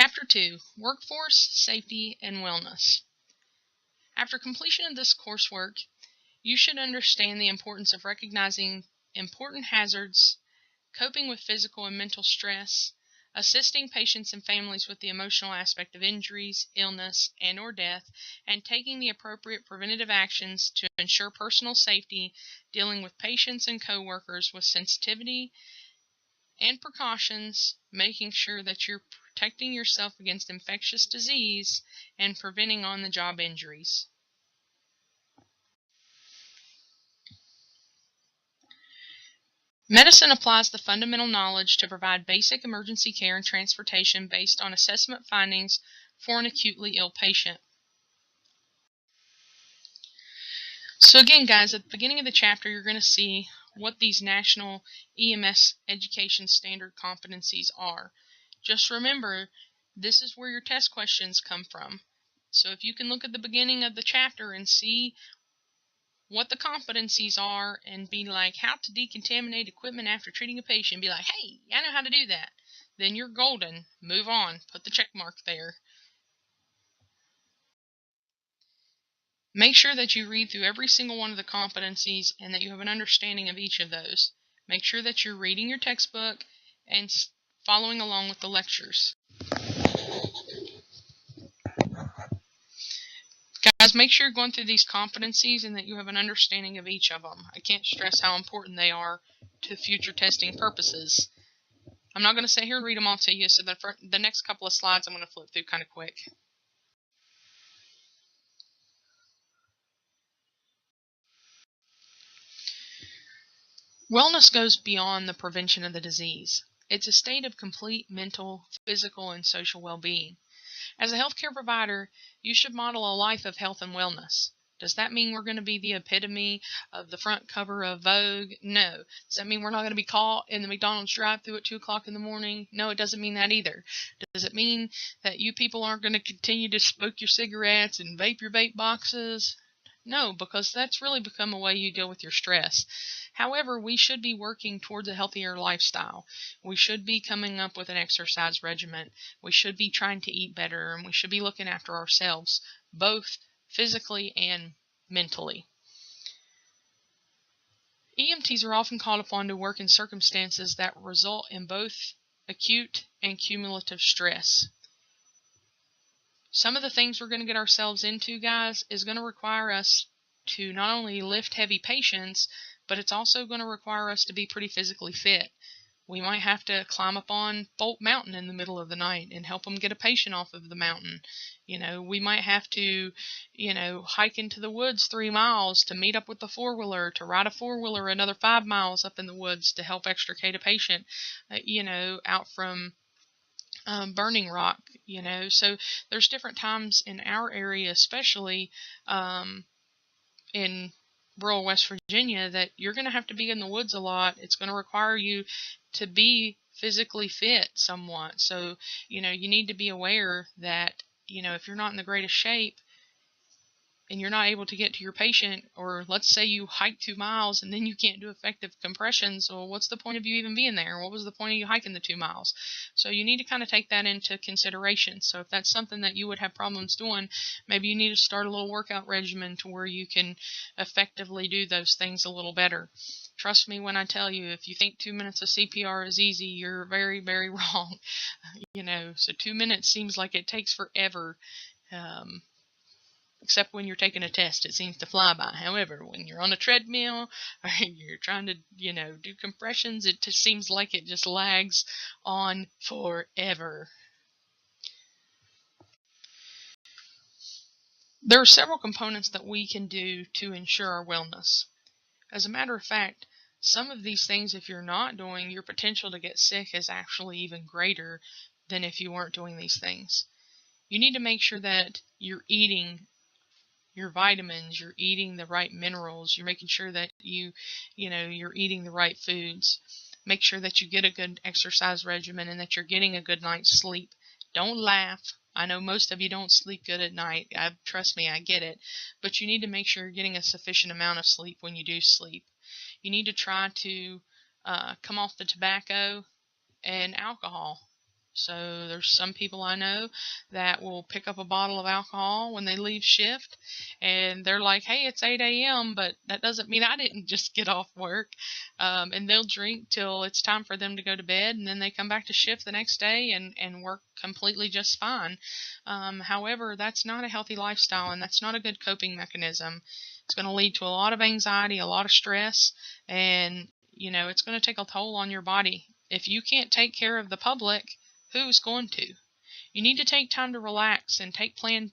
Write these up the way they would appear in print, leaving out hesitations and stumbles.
Chapter 2, Workforce, Safety, and Wellness. After completion of this coursework, you should understand the importance of recognizing important hazards, coping with physical and mental stress, assisting patients and families with the emotional aspect of injuries, illness, and/or death, and taking the appropriate preventative actions to ensure personal safety, dealing with patients and coworkers with sensitivity and precautions, making sure that you're protecting yourself against infectious disease, and preventing on-the-job injuries. Medicine applies the fundamental knowledge to provide basic emergency care and transportation based on assessment findings for an acutely ill patient. So again, guys, at the beginning of the chapter, you're going to see what these national EMS education standard competencies are. Just remember, this is where your test questions come from. So if you can look at the beginning of the chapter and see what the competencies are and be like, how to decontaminate equipment after treating a patient, be like, hey, I know how to do that, then you're golden. Move on. Put the check mark there. Make sure that you read through every single one of the competencies and that you have an understanding of each of those. Make sure that you're reading your textbook and following along with the lectures. Guys, make sure you're going through these competencies and that you have an understanding of each of them. I can't stress how important they are to future testing purposes. I'm not going to sit here and read them all to you, so the next couple of slides I'm going to flip through kind of quick. Wellness goes beyond the prevention of the disease. It's a state of complete mental, physical, and social well-being. As a healthcare provider, you should model a life of health and wellness. Does that mean we're going to be the epitome of the front cover of Vogue? No. Does that mean we're not going to be caught in the McDonald's drive-thru at 2 o'clock in the morning? No, it doesn't mean that either. Does it mean that you people aren't going to continue to smoke your cigarettes and vape your vape boxes? No, because that's really become a way you deal with your stress. However, we should be working towards a healthier lifestyle. We should be coming up with an exercise regimen. We should be trying to eat better, and we should be looking after ourselves, both physically and mentally. EMTs are often called upon to work in circumstances that result in both acute and cumulative stress. Some of the things we're going to get ourselves into, guys, is going to require us to not only lift heavy patients, but it's also going to require us to be pretty physically fit. We might have to climb up on Folk Mountain in the middle of the night and help them get a patient off of the mountain. We might have to, hike into the woods 3 miles to meet up with the four-wheeler, to ride a four-wheeler another 5 miles up in the woods to help extricate a patient, out from Burning Rock, So there's different times in our area, especially in rural West Virginia, that you're going to have to be in the woods a lot. It's going to require you to be physically fit somewhat. So, you need to be aware that, if you're not in the greatest shape and you're not able to get to your patient, or let's say you hike 2 miles and then you can't do effective compressions, well, what's the point of you even being there? What was the point of you hiking the 2 miles? So you need to kind of take that into consideration. So if that's something that you would have problems doing, maybe you need to start a little workout regimen to where you can effectively do those things a little better. Trust me when I tell you, if you think 2 minutes of CPR is easy, you're very, very wrong. So 2 minutes seems like it takes forever. Except when you're taking a test, it seems to fly by. However, when you're on a treadmill or you're trying to, do compressions, it just seems like it just lags on forever. There are several components that we can do to ensure our wellness. As a matter of fact, some of these things, if you're not doing, your potential to get sick is actually even greater than if you weren't doing these things. You need to make sure that you're eating your vitamins, you're eating the right minerals, you're making sure that you're eating the right foods. Make sure that you get a good exercise regimen and that you're getting a good night's sleep. Don't laugh. I know most of you don't sleep good at night. Trust me, I get it. But you need to make sure you're getting a sufficient amount of sleep when you do sleep. You need to try to come off the tobacco and alcohol. So there's some people I know that will pick up a bottle of alcohol when they leave shift, and they're like, hey, it's 8 a.m., but that doesn't mean I didn't just get off work. And they'll drink till it's time for them to go to bed, and then they come back to shift the next day and work completely just fine. However, that's not a healthy lifestyle, and that's not a good coping mechanism. It's going to lead to a lot of anxiety, a lot of stress, and it's going to take a toll on your body. If you can't take care of the public, who's going to? You need to take time to relax and take planned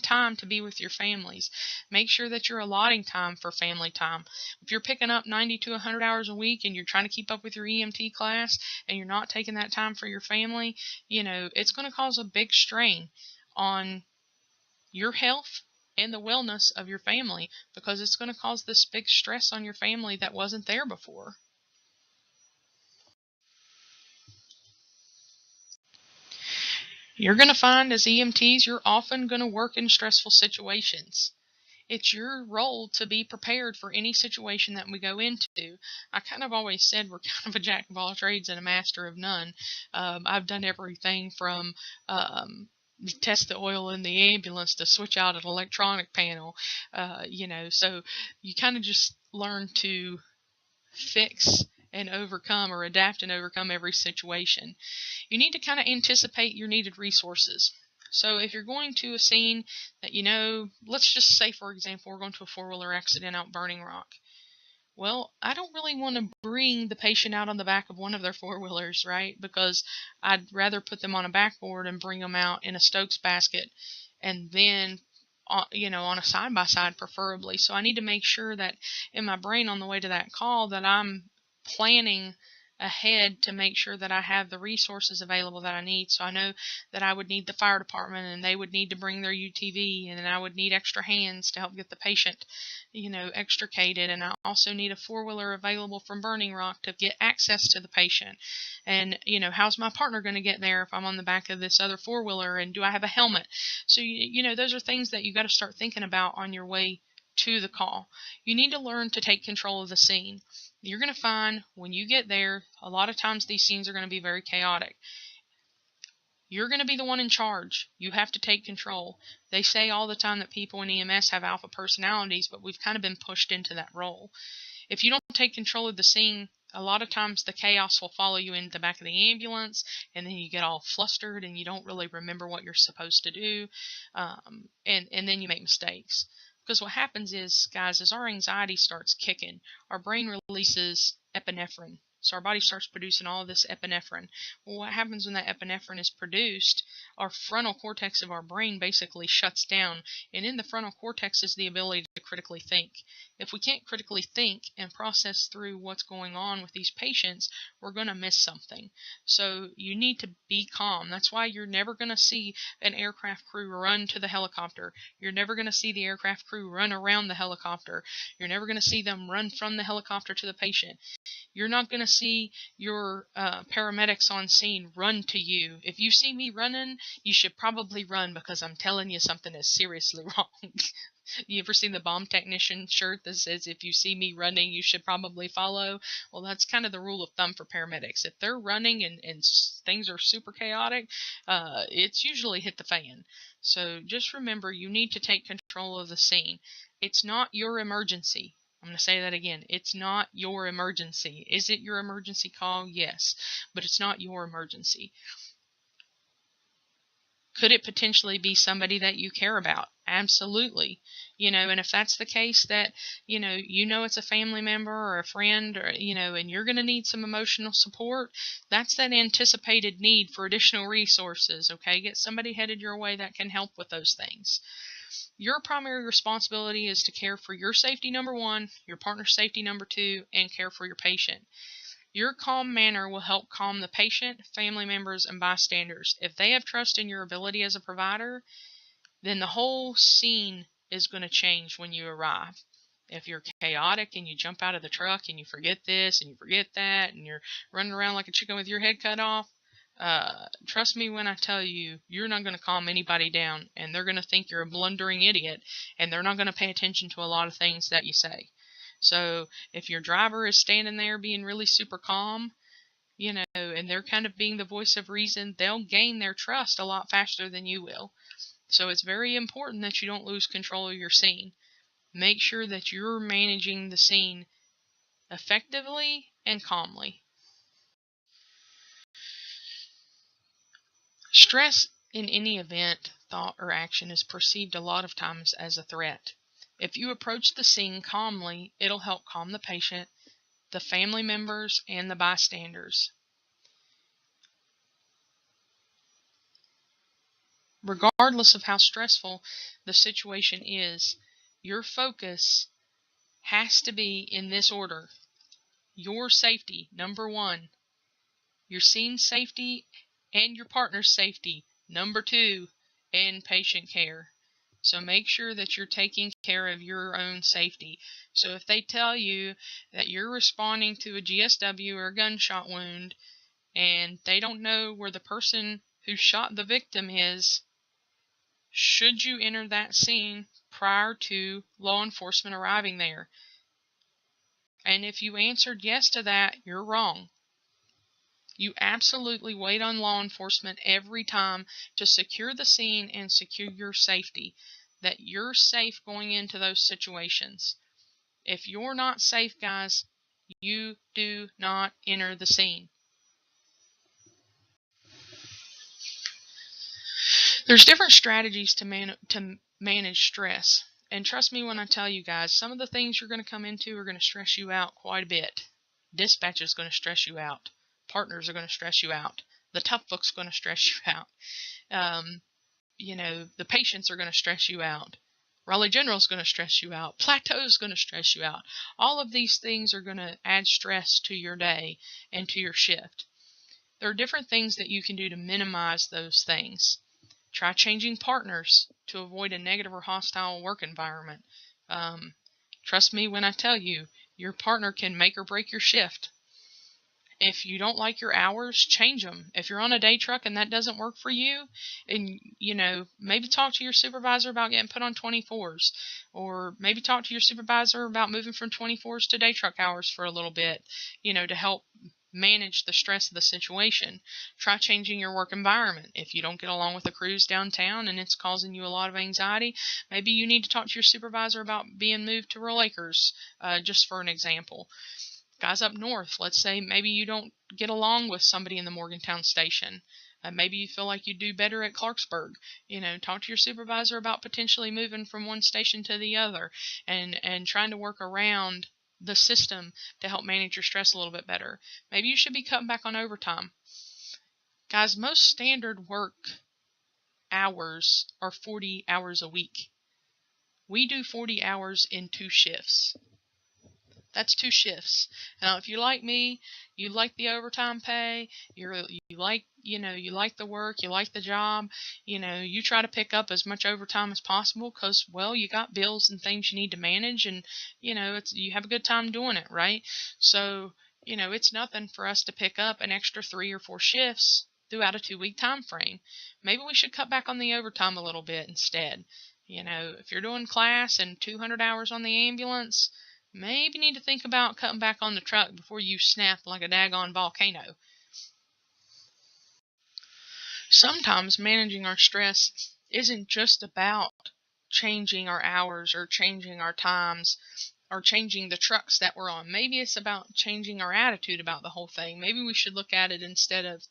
time to be with your families. Make sure that you're allotting time for family time. If you're picking up 90 to 100 hours a week and you're trying to keep up with your EMT class and you're not taking that time for your family, it's going to cause a big strain on your health and the wellness of your family, because it's going to cause this big stress on your family that wasn't there before. You're going to find as EMTs, you're often going to work in stressful situations. It's your role to be prepared for any situation that we go into. I kind of always said we're kind of a jack of all trades and a master of none. I've done everything from test the oil in the ambulance to switch out an electronic panel, so you kind of just learn to fix and overcome, or adapt and overcome, every situation. You need to kind of anticipate your needed resources. So if you're going to a scene that let's just say, for example, we're going to a four-wheeler accident out Burning Rock. Well, I don't really want to bring the patient out on the back of one of their four-wheelers, right? Because I'd rather put them on a backboard and bring them out in a Stokes basket, and then on a side-by-side preferably. So I need to make sure that in my brain on the way to that call that I'm planning ahead to make sure that I have the resources available that I need. So I know that I would need the fire department, and they would need to bring their UTV, and then I would need extra hands to help get the patient, extricated. And I also need a four-wheeler available from Burning Rock to get access to the patient. And, how's my partner going to get there if I'm on the back of this other four-wheeler, and do I have a helmet? So, those are things that you got to start thinking about on your way to the call. You need to learn to take control of the scene. You're going to find when you get there, a lot of times these scenes are going to be very chaotic. You're going to be the one in charge. You have to take control. They say all the time that people in EMS have alpha personalities, but we've kind of been pushed into that role. If you don't take control of the scene, a lot of times the chaos will follow you into the back of the ambulance, and then you get all flustered and you don't really remember what you're supposed to do, and then you make mistakes. Because what happens is, guys, as our anxiety starts kicking, our brain releases epinephrine. So our body starts producing all of this epinephrine. Well, what happens when that epinephrine is produced? Our frontal cortex of our brain basically shuts down. And in the frontal cortex is the ability to critically think. If we can't critically think and process through what's going on with these patients, we're going to miss something. So you need to be calm. That's why you're never going to see an aircraft crew run to the helicopter. You're never going to see the aircraft crew run around the helicopter. You're never going to see them run from the helicopter to the patient. You're not going to see your paramedics on scene run to you. If you see me running, you should probably run, because I'm telling you something is seriously wrong. You ever seen the bomb technician shirt that says, if you see me running, you should probably follow? Well, that's kind of the rule of thumb for paramedics. If they're running and things are super chaotic, it's usually hit the fan. So just remember, you need to take control of the scene. It's not your emergency. I'm going to say that again. It's not your emergency. Is it your emergency call? Yes, but it's not your emergency. Could it potentially be somebody that you care about? Absolutely. And if that's the case, that, it's a family member or a friend, or, and you're going to need some emotional support, that's that anticipated need for additional resources, okay? Get somebody headed your way that can help with those things. Your primary responsibility is to care for your safety, number one, your partner's safety, number two, and care for your patient. Your calm manner will help calm the patient, family members, and bystanders. If they have trust in your ability as a provider, then the whole scene is going to change when you arrive. If you're chaotic and you jump out of the truck and you forget this and you forget that and you're running around like a chicken with your head cut off, trust me when I tell you, you're not going to calm anybody down, and they're going to think you're a blundering idiot, and they're not going to pay attention to a lot of things that you say. So if your driver is standing there being really super calm, and and they're kind of being the voice of reason, they'll gain their trust a lot faster than you will. So it's very important that you don't lose control of your scene. Make sure that you're managing the scene effectively and calmly. Stress in any event, thought, or action is perceived a lot of times as a threat. If you approach the scene calmly, it'll help calm the patient, the family members, and the bystanders. Regardless of how stressful the situation is, your focus has to be in this order. Your safety, number one. Your scene safety and your partner's safety, number two. And patient care. So make sure that you're taking care of your own safety. So if they tell you that you're responding to a GSW or a gunshot wound and they don't know where the person who shot the victim is, should you enter that scene prior to law enforcement arriving there? And if you answered yes to that, you're wrong. You absolutely wait on law enforcement every time to secure the scene and secure your safety, that you're safe going into those situations. If you're not safe, guys, you do not enter the scene. There's different strategies to manage stress. And trust me when I tell you guys, some of the things you're going to come into are going to stress you out quite a bit. Dispatch is going to stress you out. Partners are going to stress you out. The tough book's going to stress you out. The patients are going to stress you out. Raleigh General is going to stress you out. Plateau is going to stress you out. All of these things are going to add stress to your day and to your shift. There are different things that you can do to minimize those things. Try changing partners to avoid a negative or hostile work environment. Trust me when I tell you, your partner can make or break your shift. If you don't like your hours, change them. If you're on a day truck and that doesn't work for you, and maybe talk to your supervisor about getting put on 24s, or maybe talk to your supervisor about moving from 24s to day truck hours for a little bit, to help manage the stress of the situation. Try changing your work environment. If you don't get along with the crews downtown and it's causing you a lot of anxiety, maybe you need to talk to your supervisor about being moved to Rural Acres, just for an example. Guys up north, let's say maybe you don't get along with somebody in the Morgantown station. Maybe you feel like you do better at Clarksburg. Talk to your supervisor about potentially moving from one station to the other and trying to work around the system to help manage your stress a little bit better. Maybe you should be cutting back on overtime. Guys, most standard work hours are 40 hours a week. We do 40 hours in 2 shifts. That's 2 shifts. Now, if you're like me, you like the overtime pay, you like the work, you like the job, you try to pick up as much overtime as possible because, well, you got bills and things you need to manage, and, you have a good time doing it, right? So, it's nothing for us to pick up an extra 3 or 4 shifts throughout a 2-week time frame. Maybe we should cut back on the overtime a little bit instead. If you're doing class and 200 hours on the ambulance, maybe need to think about cutting back on the truck before you snap like a daggone volcano. Sometimes managing our stress isn't just about changing our hours or changing our times or changing the trucks that we're on. Maybe it's about changing our attitude about the whole thing. Maybe we should look at it instead of,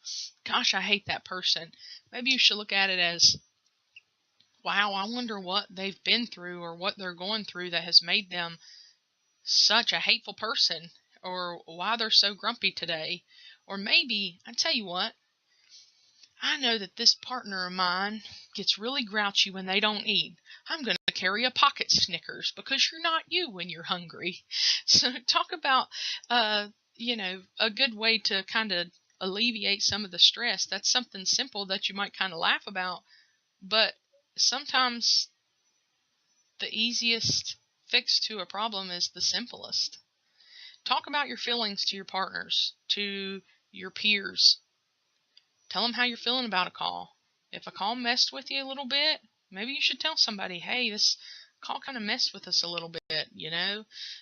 gosh, I hate that person. Maybe you should look at it as, wow, I wonder what they've been through or what they're going through that has made them such a hateful person, or why they're so grumpy today. Or maybe, I tell you what, I know that this partner of mine gets really grouchy when they don't eat. I'm going to carry a pocket Snickers because you're not you when you're hungry. So talk about, a good way to kind of alleviate some of the stress. That's something simple that you might kind of laugh about, but sometimes the easiest fix to a problem is the simplest. Talk about your feelings to your partners, to your peers. Tell them how you're feeling about a call. If a call messed with you a little bit, maybe you should tell somebody, hey, this call kind of messed with us a little bit,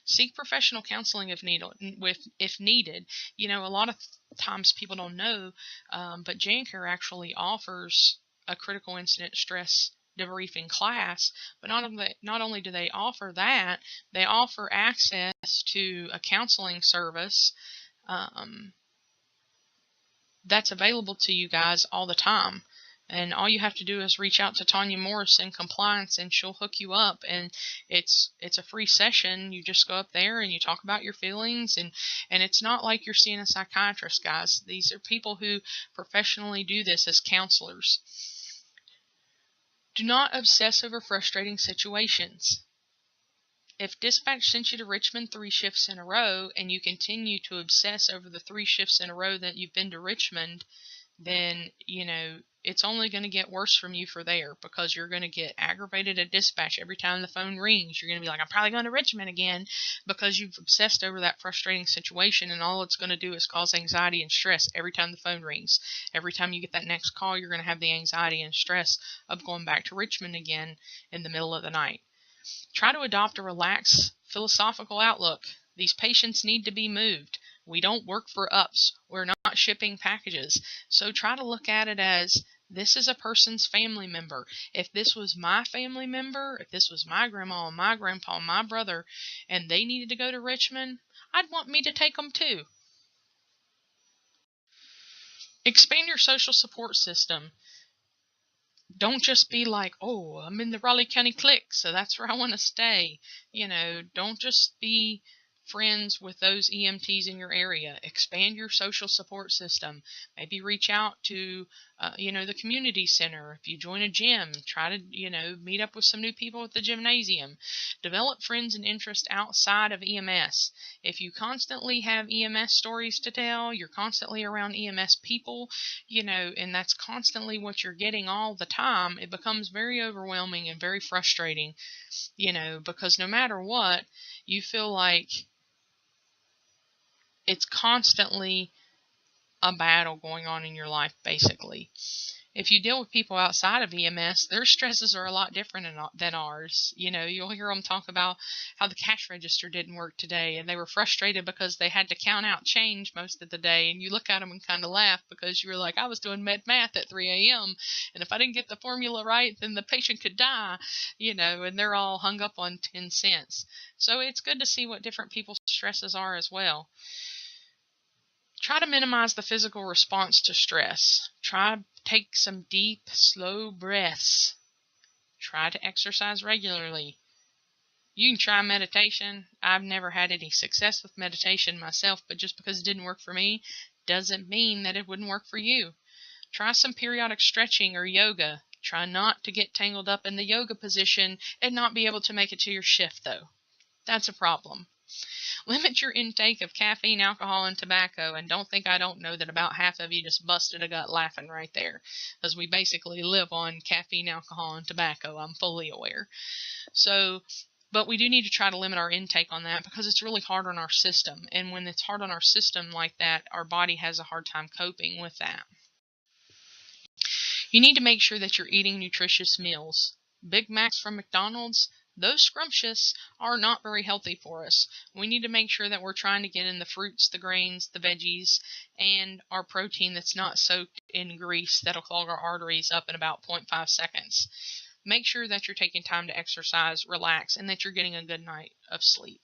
Seek professional counseling if needed. A lot of times people don't know, but J&CARE actually offers a critical incident stress debriefing class. But not only do they offer that, they offer access to a counseling service that's available to you guys all the time. And all you have to do is reach out to Tanya Morris in compliance, and she'll hook you up. And it's a free session. You just go up there and you talk about your feelings, and it's not like you're seeing a psychiatrist, guys. These are people who professionally do this as counselors. Do not obsess over frustrating situations. If dispatch sent you to Richmond 3 shifts in a row and you continue to obsess over the 3 shifts in a row that you've been to Richmond, then, it's only going to get worse from you for there, because you're going to get aggravated at dispatch every time the phone rings. You're going to be like, I'm probably going to Richmond again, because you've obsessed over that frustrating situation, and all it's going to do is cause anxiety and stress every time the phone rings. Every time you get that next call, you're going to have the anxiety and stress of going back to Richmond again in the middle of the night. Try to adopt a relaxed, philosophical outlook. These patients need to be moved. We don't work for UPS. We're not shipping packages. So try to look at it as, this is a person's family member. If this was my family member, if this was my grandma, my grandpa, my brother, and they needed to go to Richmond, I'd want me to take them too. Expand your social support system. Don't just be like, oh, I'm in the Raleigh County Clique, so that's where I want to stay. Don't just be friends with those EMTs in your area. Expand your social support system. Maybe reach out to, the community center. If you join a gym, try to, meet up with some new people at the gymnasium. Develop friends and interests outside of EMS. If you constantly have EMS stories to tell, you're constantly around EMS people, and that's constantly what you're getting all the time, it becomes very overwhelming and very frustrating, because no matter what, you feel like it's constantly a battle going on in your life, basically. If you deal with people outside of EMS, their stresses are a lot different than ours. You'll hear them talk about how the cash register didn't work today, and they were frustrated because they had to count out change most of the day. And you look at them and kind of laugh, because you were like, I was doing med math at 3 a.m., and if I didn't get the formula right, then the patient could die, and they're all hung up on 10 cents. So it's good to see what different people's stresses are as well. Try to minimize the physical response to stress. Try to take some deep, slow breaths. Try to exercise regularly. You can try meditation. I've never had any success with meditation myself, but just because it didn't work for me doesn't mean that it wouldn't work for you. Try some periodic stretching or yoga. Try not to get tangled up in the yoga position and not be able to make it to your shift, though. That's a problem. Limit your intake of caffeine, alcohol, and tobacco, and don't think I don't know that about half of you just busted a gut laughing right there, because we basically live on caffeine, alcohol, and tobacco. I'm fully aware. But we do need to try to limit our intake on that, because it's really hard on our system, and when it's hard on our system like that, our body has a hard time coping with that. You need to make sure that you're eating nutritious meals. Big Macs from McDonald's, those scrumptious are not very healthy for us. We need to make sure that we're trying to get in the fruits, the grains, the veggies, and our protein that's not soaked in grease that'll clog our arteries up in about 0.5 seconds. Make sure that you're taking time to exercise, relax, and that you're getting a good night of sleep.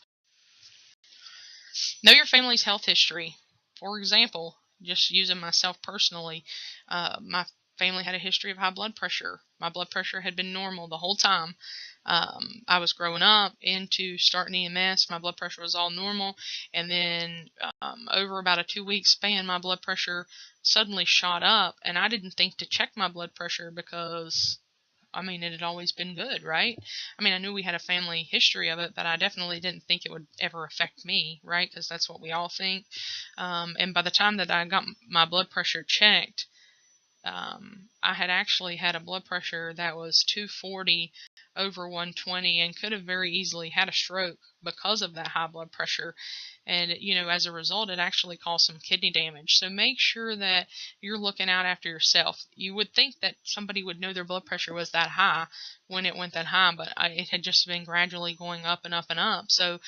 Know your family's health history. For example, just using myself personally, my family had a history of high blood pressure. My blood pressure had been normal the whole time. I was growing up into starting EMS. My blood pressure was all normal, and then over about a 2-week span, my blood pressure suddenly shot up, and I didn't think to check my blood pressure because, it had always been good, right? I knew we had a family history of it, but I definitely didn't think it would ever affect me, right? Because that's what we all think. And by the time that I got my blood pressure checked, I had actually had a blood pressure that was 240 over 120 and could have very easily had a stroke because of that high blood pressure. And, as a result, it actually caused some kidney damage. So make sure that you're looking out after yourself. You would think that somebody would know their blood pressure was that high when it went that high, but it had just been gradually going up and up and up. So,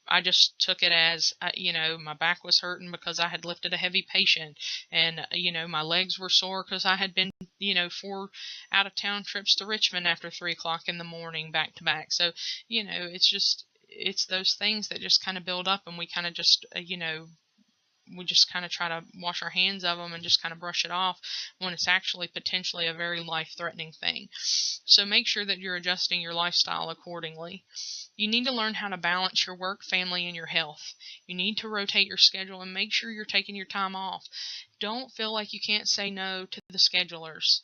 I just took it as, my back was hurting because I had lifted a heavy patient, and, my legs were sore because I had been, 4 out of town trips to Richmond after 3 o'clock in the morning back to back. So, it's those things that just kind of build up, and we kind of just, we just kind of try to wash our hands of them and just kind of brush it off when it's actually potentially a very life-threatening thing. So make sure that you're adjusting your lifestyle accordingly. You need to learn how to balance your work, family, and your health. You need to rotate your schedule and make sure you're taking your time off. Don't feel like you can't say no to the schedulers.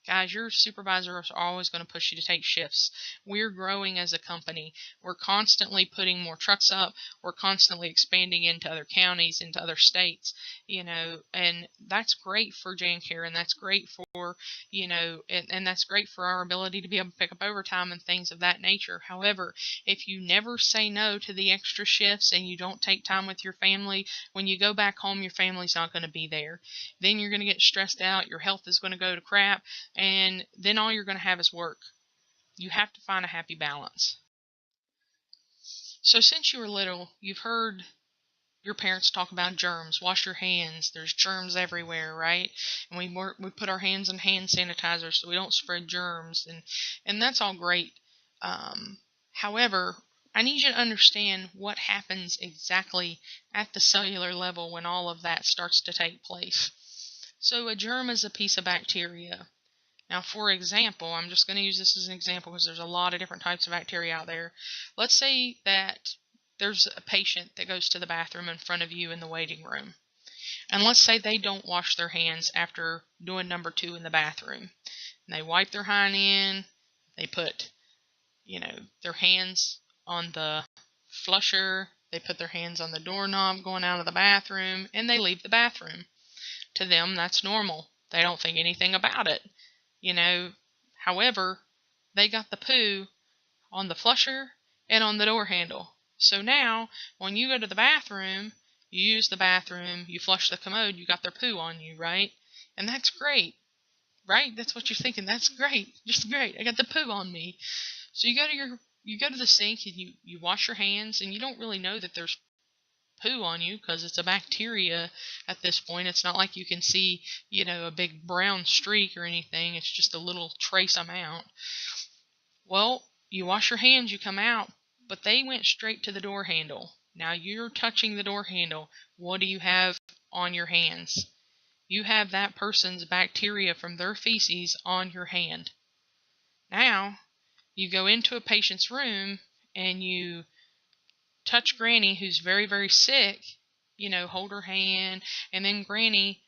Guys, your supervisors are always going to push you to take shifts. We're growing as a company. We're constantly putting more trucks up. We're constantly expanding into other counties, into other states, and that's great for JanCare, and that's great for, and that's great for our ability to be able to pick up overtime and things of that nature. However, if you never say no to the extra shifts and you don't take time with your family, when you go back home, your family's not going to be there. Then you're going to get stressed out. Your health is going to go to crap. And then all you're going to have is work. You have to find a happy balance. So since you were little, you've heard your parents talk about germs. Wash your hands. There's germs everywhere, right? And we put our hands in hand sanitizer so we don't spread germs, and that's all great. However, I need you to understand what happens exactly at the cellular level when all of that starts to take place. So a germ is a piece of bacteria. Now, for example, I'm just going to use this as an example because there's a lot of different types of bacteria out there. Let's say that there's a patient that goes to the bathroom in front of you in the waiting room. And let's say they don't wash their hands after doing number 2 in the bathroom. And they wipe their hind end, they put, their hands on the flusher, they put their hands on the doorknob going out of the bathroom, and they leave the bathroom. To them, that's normal. They don't think anything about it. However, they got the poo on the flusher and on the door handle. So now, when you go to the bathroom, you use the bathroom, you flush the commode, you got their poo on you, right? And that's great, right? That's what you're thinking. That's great, just great. I got the poo on me. So you go to the sink and you wash your hands, and you don't really know that there's poo on you because it's a bacteria at this point. It's not like you can see, a big brown streak or anything. It's just a little trace amount. Well, you wash your hands, you come out, but they went straight to the door handle. Now you're touching the door handle. What do you have on your hands? You have that person's bacteria from their feces on your hand. Now, you go into a patient's room and you touch Granny, who's very, very sick, hold her hand, and then Granny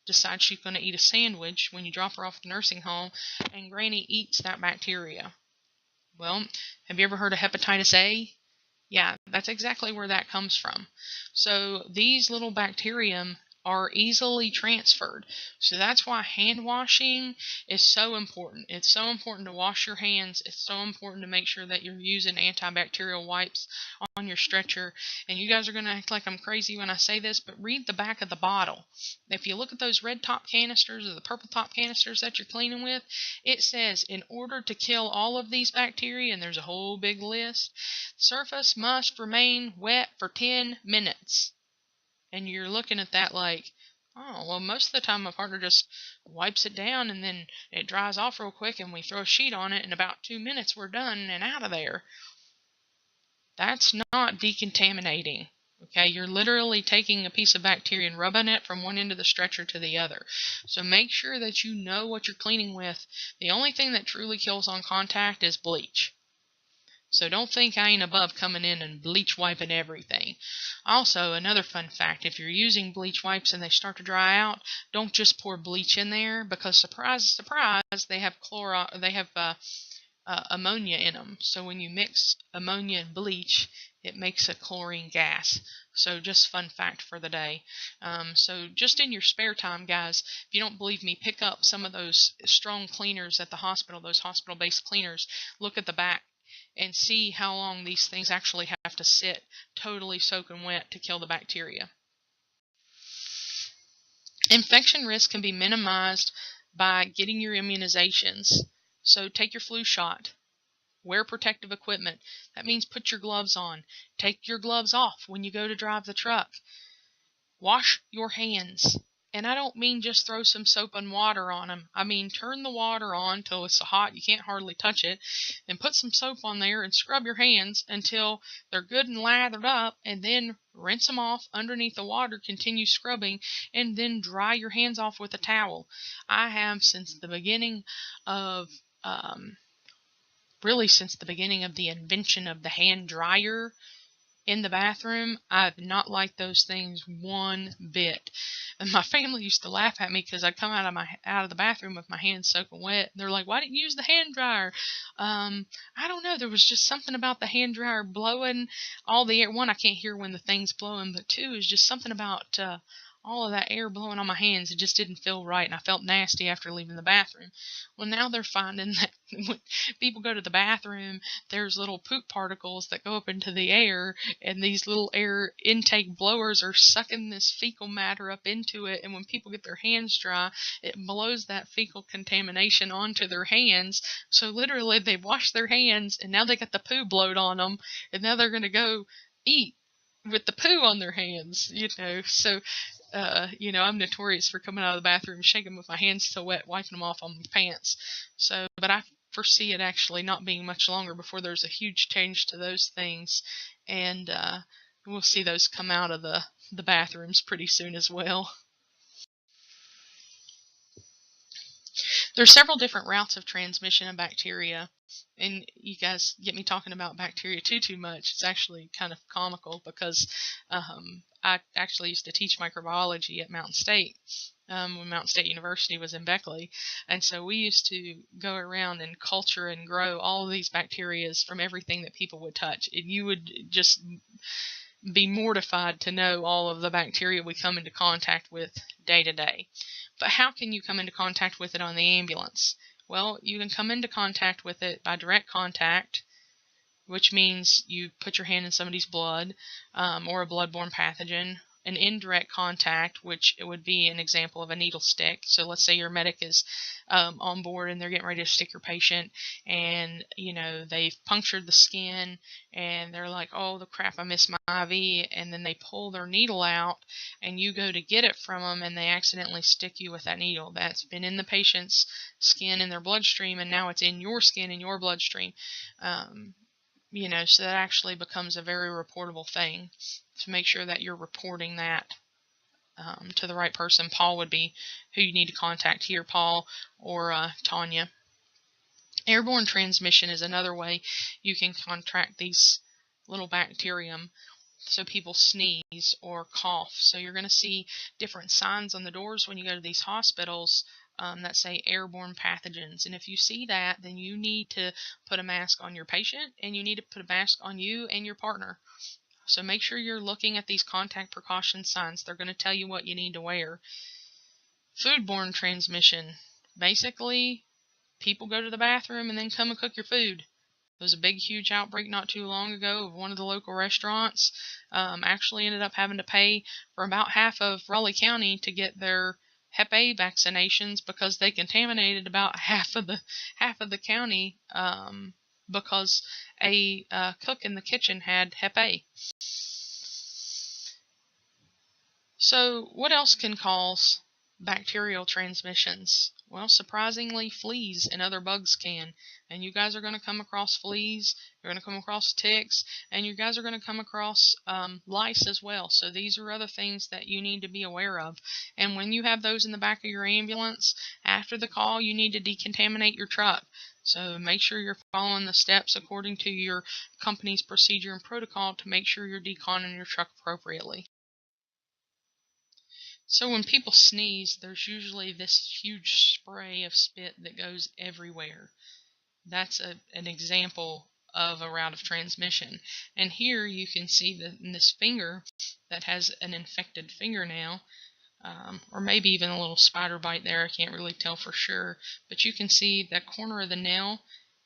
decides she's going to eat a sandwich when you drop her off at the nursing home, and Granny eats that bacteria. Well, have you ever heard of hepatitis A? Yeah, that's exactly where that comes from. So these little bacterium are easily transferred. So that's why hand washing is so important. It's so important to wash your hands. It's so important to make sure that you're using antibacterial wipes on your stretcher. And you guys are going to act like I'm crazy when I say this, but read the back of the bottle. If you look at those red top canisters or the purple top canisters that you're cleaning with, it says, in order to kill all of these bacteria, and there's a whole big list, surface must remain wet for 10 minutes. And you're looking at that like, oh, well, most of the time my partner just wipes it down and then it dries off real quick and we throw a sheet on it. In about 2 minutes, we're done and out of there. That's not decontaminating. Okay, you're literally taking a piece of bacteria and rubbing it from one end of the stretcher to the other. So make sure that you know what you're cleaning with. The only thing that truly kills on contact is bleach. So don't think I ain't above coming in and bleach wiping everything. Also, another fun fact, if you're using bleach wipes and they start to dry out, don't just pour bleach in there because, surprise, surprise, they have ammonia in them. So when you mix ammonia and bleach, it makes a chlorine gas. So just fun fact for the day. So just in your spare time, guys, if you don't believe me, pick up some of those strong cleaners at the hospital, those hospital-based cleaners. Look at the back and see how long these things actually have to sit totally soaking wet to kill the bacteria. Infection risk can be minimized by getting your immunizations. So take your flu shot. Wear protective equipment. That means put your gloves on. Take your gloves off when you go to drive the truck. Wash your hands. And I don't mean just throw some soap and water on them. I mean turn the water on till it's so hot you can't hardly touch it, and put some soap on there and scrub your hands until they're good and lathered up, and then rinse them off underneath the water, continue scrubbing, and then dry your hands off with a towel. I have since the beginning of since the beginning of the invention of the hand dryer in the bathroom, I've not liked those things one bit. And my family used to laugh at me because I'd come out of the bathroom with my hands soaking wet. They're like, "Why didn't you use the hand dryer?" I don't know. There was just something about the hand dryer blowing all the air. One, I can't hear when the thing's blowing, but two, is just something about all of that air blowing on my hands. It just didn't feel right, and I felt nasty after leaving the bathroom. Well, now they're finding that when people go to the bathroom, there's little poop particles that go up into the air, and these little air intake blowers are sucking this fecal matter up into it, and when people get their hands dry, it blows that fecal contamination onto their hands. So literally they've washed their hands, and now they got the poo blowed on them, and now they're going to go eat with the poo on their hands, So I'm notorious for coming out of the bathroom, shaking with my hands so wet, wiping them off on my pants. So, but I foresee it actually not being much longer before there's a huge change to those things, and we'll see those come out of the bathrooms pretty soon as well. There's several different routes of transmission of bacteria, and you guys get me talking about bacteria too much. It's actually kind of comical because I actually used to teach microbiology at Mountain State when Mountain State University was in Beckley, and so we used to go around and culture and grow all of these bacteria from everything that people would touch. And you would just be mortified to know all of the bacteria we come into contact with day to day. But how can you come into contact with it on the ambulance? Well, you can come into contact with it by direct contact, which means you put your hand in somebody's blood or a bloodborne pathogen. An indirect contact, which it would be an example of a needle stick. So let's say your medic is on board and they're getting ready to stick your patient, and they've punctured the skin, and they're like, "Oh, the crap, I missed my IV," and then they pull their needle out, and you go to get it from them, and they accidentally stick you with that needle. That's been in the patient's skin in their bloodstream, and now it's in your skin in your bloodstream. So that actually becomes a very reportable thing. To make sure that you're reporting that to the right person. Paul would be who you need to contact here, Paul or Tanya. Airborne transmission is another way you can contract these little bacterium. So people sneeze or cough. So you're going to see different signs on the doors when you go to these hospitals that say airborne pathogens. And if you see that, then you need to put a mask on your patient, and you need to put a mask on you and your partner. So make sure you're looking at these contact precaution signs. They're going to tell you what you need to wear. Foodborne transmission. Basically, people go to the bathroom and then come and cook your food. There was a big, huge outbreak not too long ago of one of the local restaurants. Actually ended up having to pay for about half of Raleigh County to get their Hep A vaccinations because they contaminated about half of the county because a cook in the kitchen had Hep A. So what else can cause bacterial transmissions? Well, surprisingly, fleas and other bugs can. And you guys are going to come across fleas, you're going to come across ticks, and you guys are going to come across lice as well. So these are other things that you need to be aware of. And when you have those in the back of your ambulance, after the call, you need to decontaminate your truck. So make sure you're following the steps according to your company's procedure and protocol to make sure you're deconning your truck appropriately. So when people sneeze, there's usually this huge spray of spit that goes everywhere. That's an example of a route of transmission. And here you can see that in this finger that has an infected fingernail, or maybe even a little spider bite there, I can't really tell for sure, but you can see that corner of the nail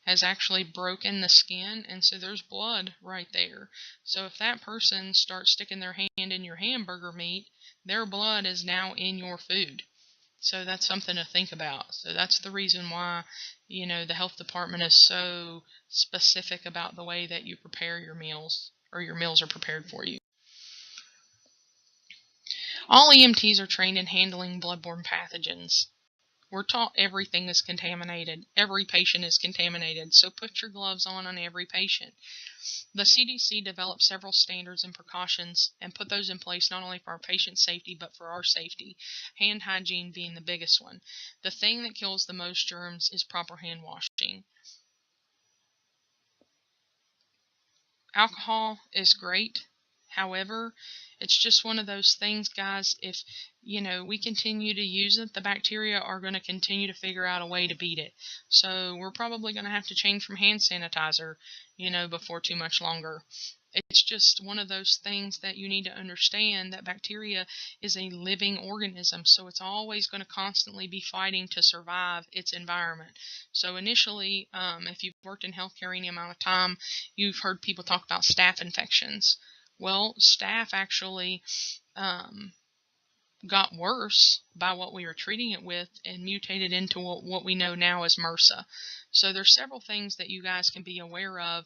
has actually broken the skin, and so there's blood right there. So if that person starts sticking their hand in your hamburger meat, their blood is now in your food. So that's something to think about. So that's the reason why, the health department is so specific about the way that you prepare your meals, or your meals are prepared for you. All EMTs are trained in handling bloodborne pathogens. We're taught everything is contaminated. Every patient is contaminated, so put your gloves on every patient. The CDC developed several standards and precautions and put those in place not only for our patient safety but for our safety, hand hygiene being the biggest one. The thing that kills the most germs is proper hand washing. Alcohol is great. However, it's just one of those things, guys. If we continue to use it, the bacteria are going to continue to figure out a way to beat it. So we're probably going to have to change from hand sanitizer, before too much longer. It's just one of those things that you need to understand, that bacteria is a living organism, so it's always going to constantly be fighting to survive its environment. So initially, if you've worked in healthcare any amount of time, you've heard people talk about staph infections. Well, staph actually got worse by what we were treating it with and mutated into what we know now as MRSA. So there's several things that you guys can be aware of,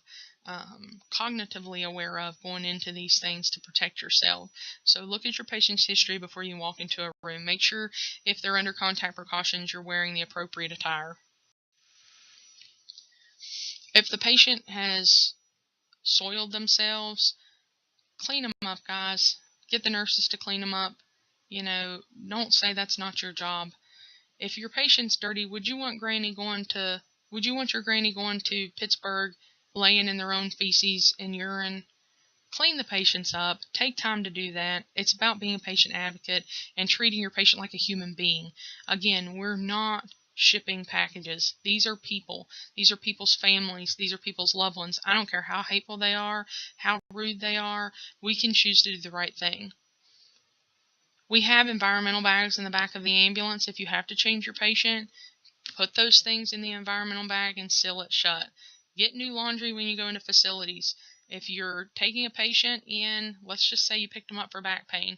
cognitively aware of, going into these things to protect yourself. So look at your patient's history before you walk into a room. Make sure if they're under contact precautions, you're wearing the appropriate attire. If the patient has soiled themselves, clean them up, guys. Get the nurses to clean them up. Don't say that's not your job. If your patient's dirty, would you want your granny going to Pittsburgh, laying in their own feces and urine? Clean the patients up. Take time to do that. It's about being a patient advocate and treating your patient like a human being. Again, we're not shipping packages. These are people. These are people's families. These are people's loved ones. I don't care how hateful they are, how rude they are. We can choose to do the right thing. We have environmental bags in the back of the ambulance. If you have to change your patient, put those things in the environmental bag and seal it shut. Get new laundry when you go into facilities. If you're taking a patient in, let's just say you picked them up for back pain,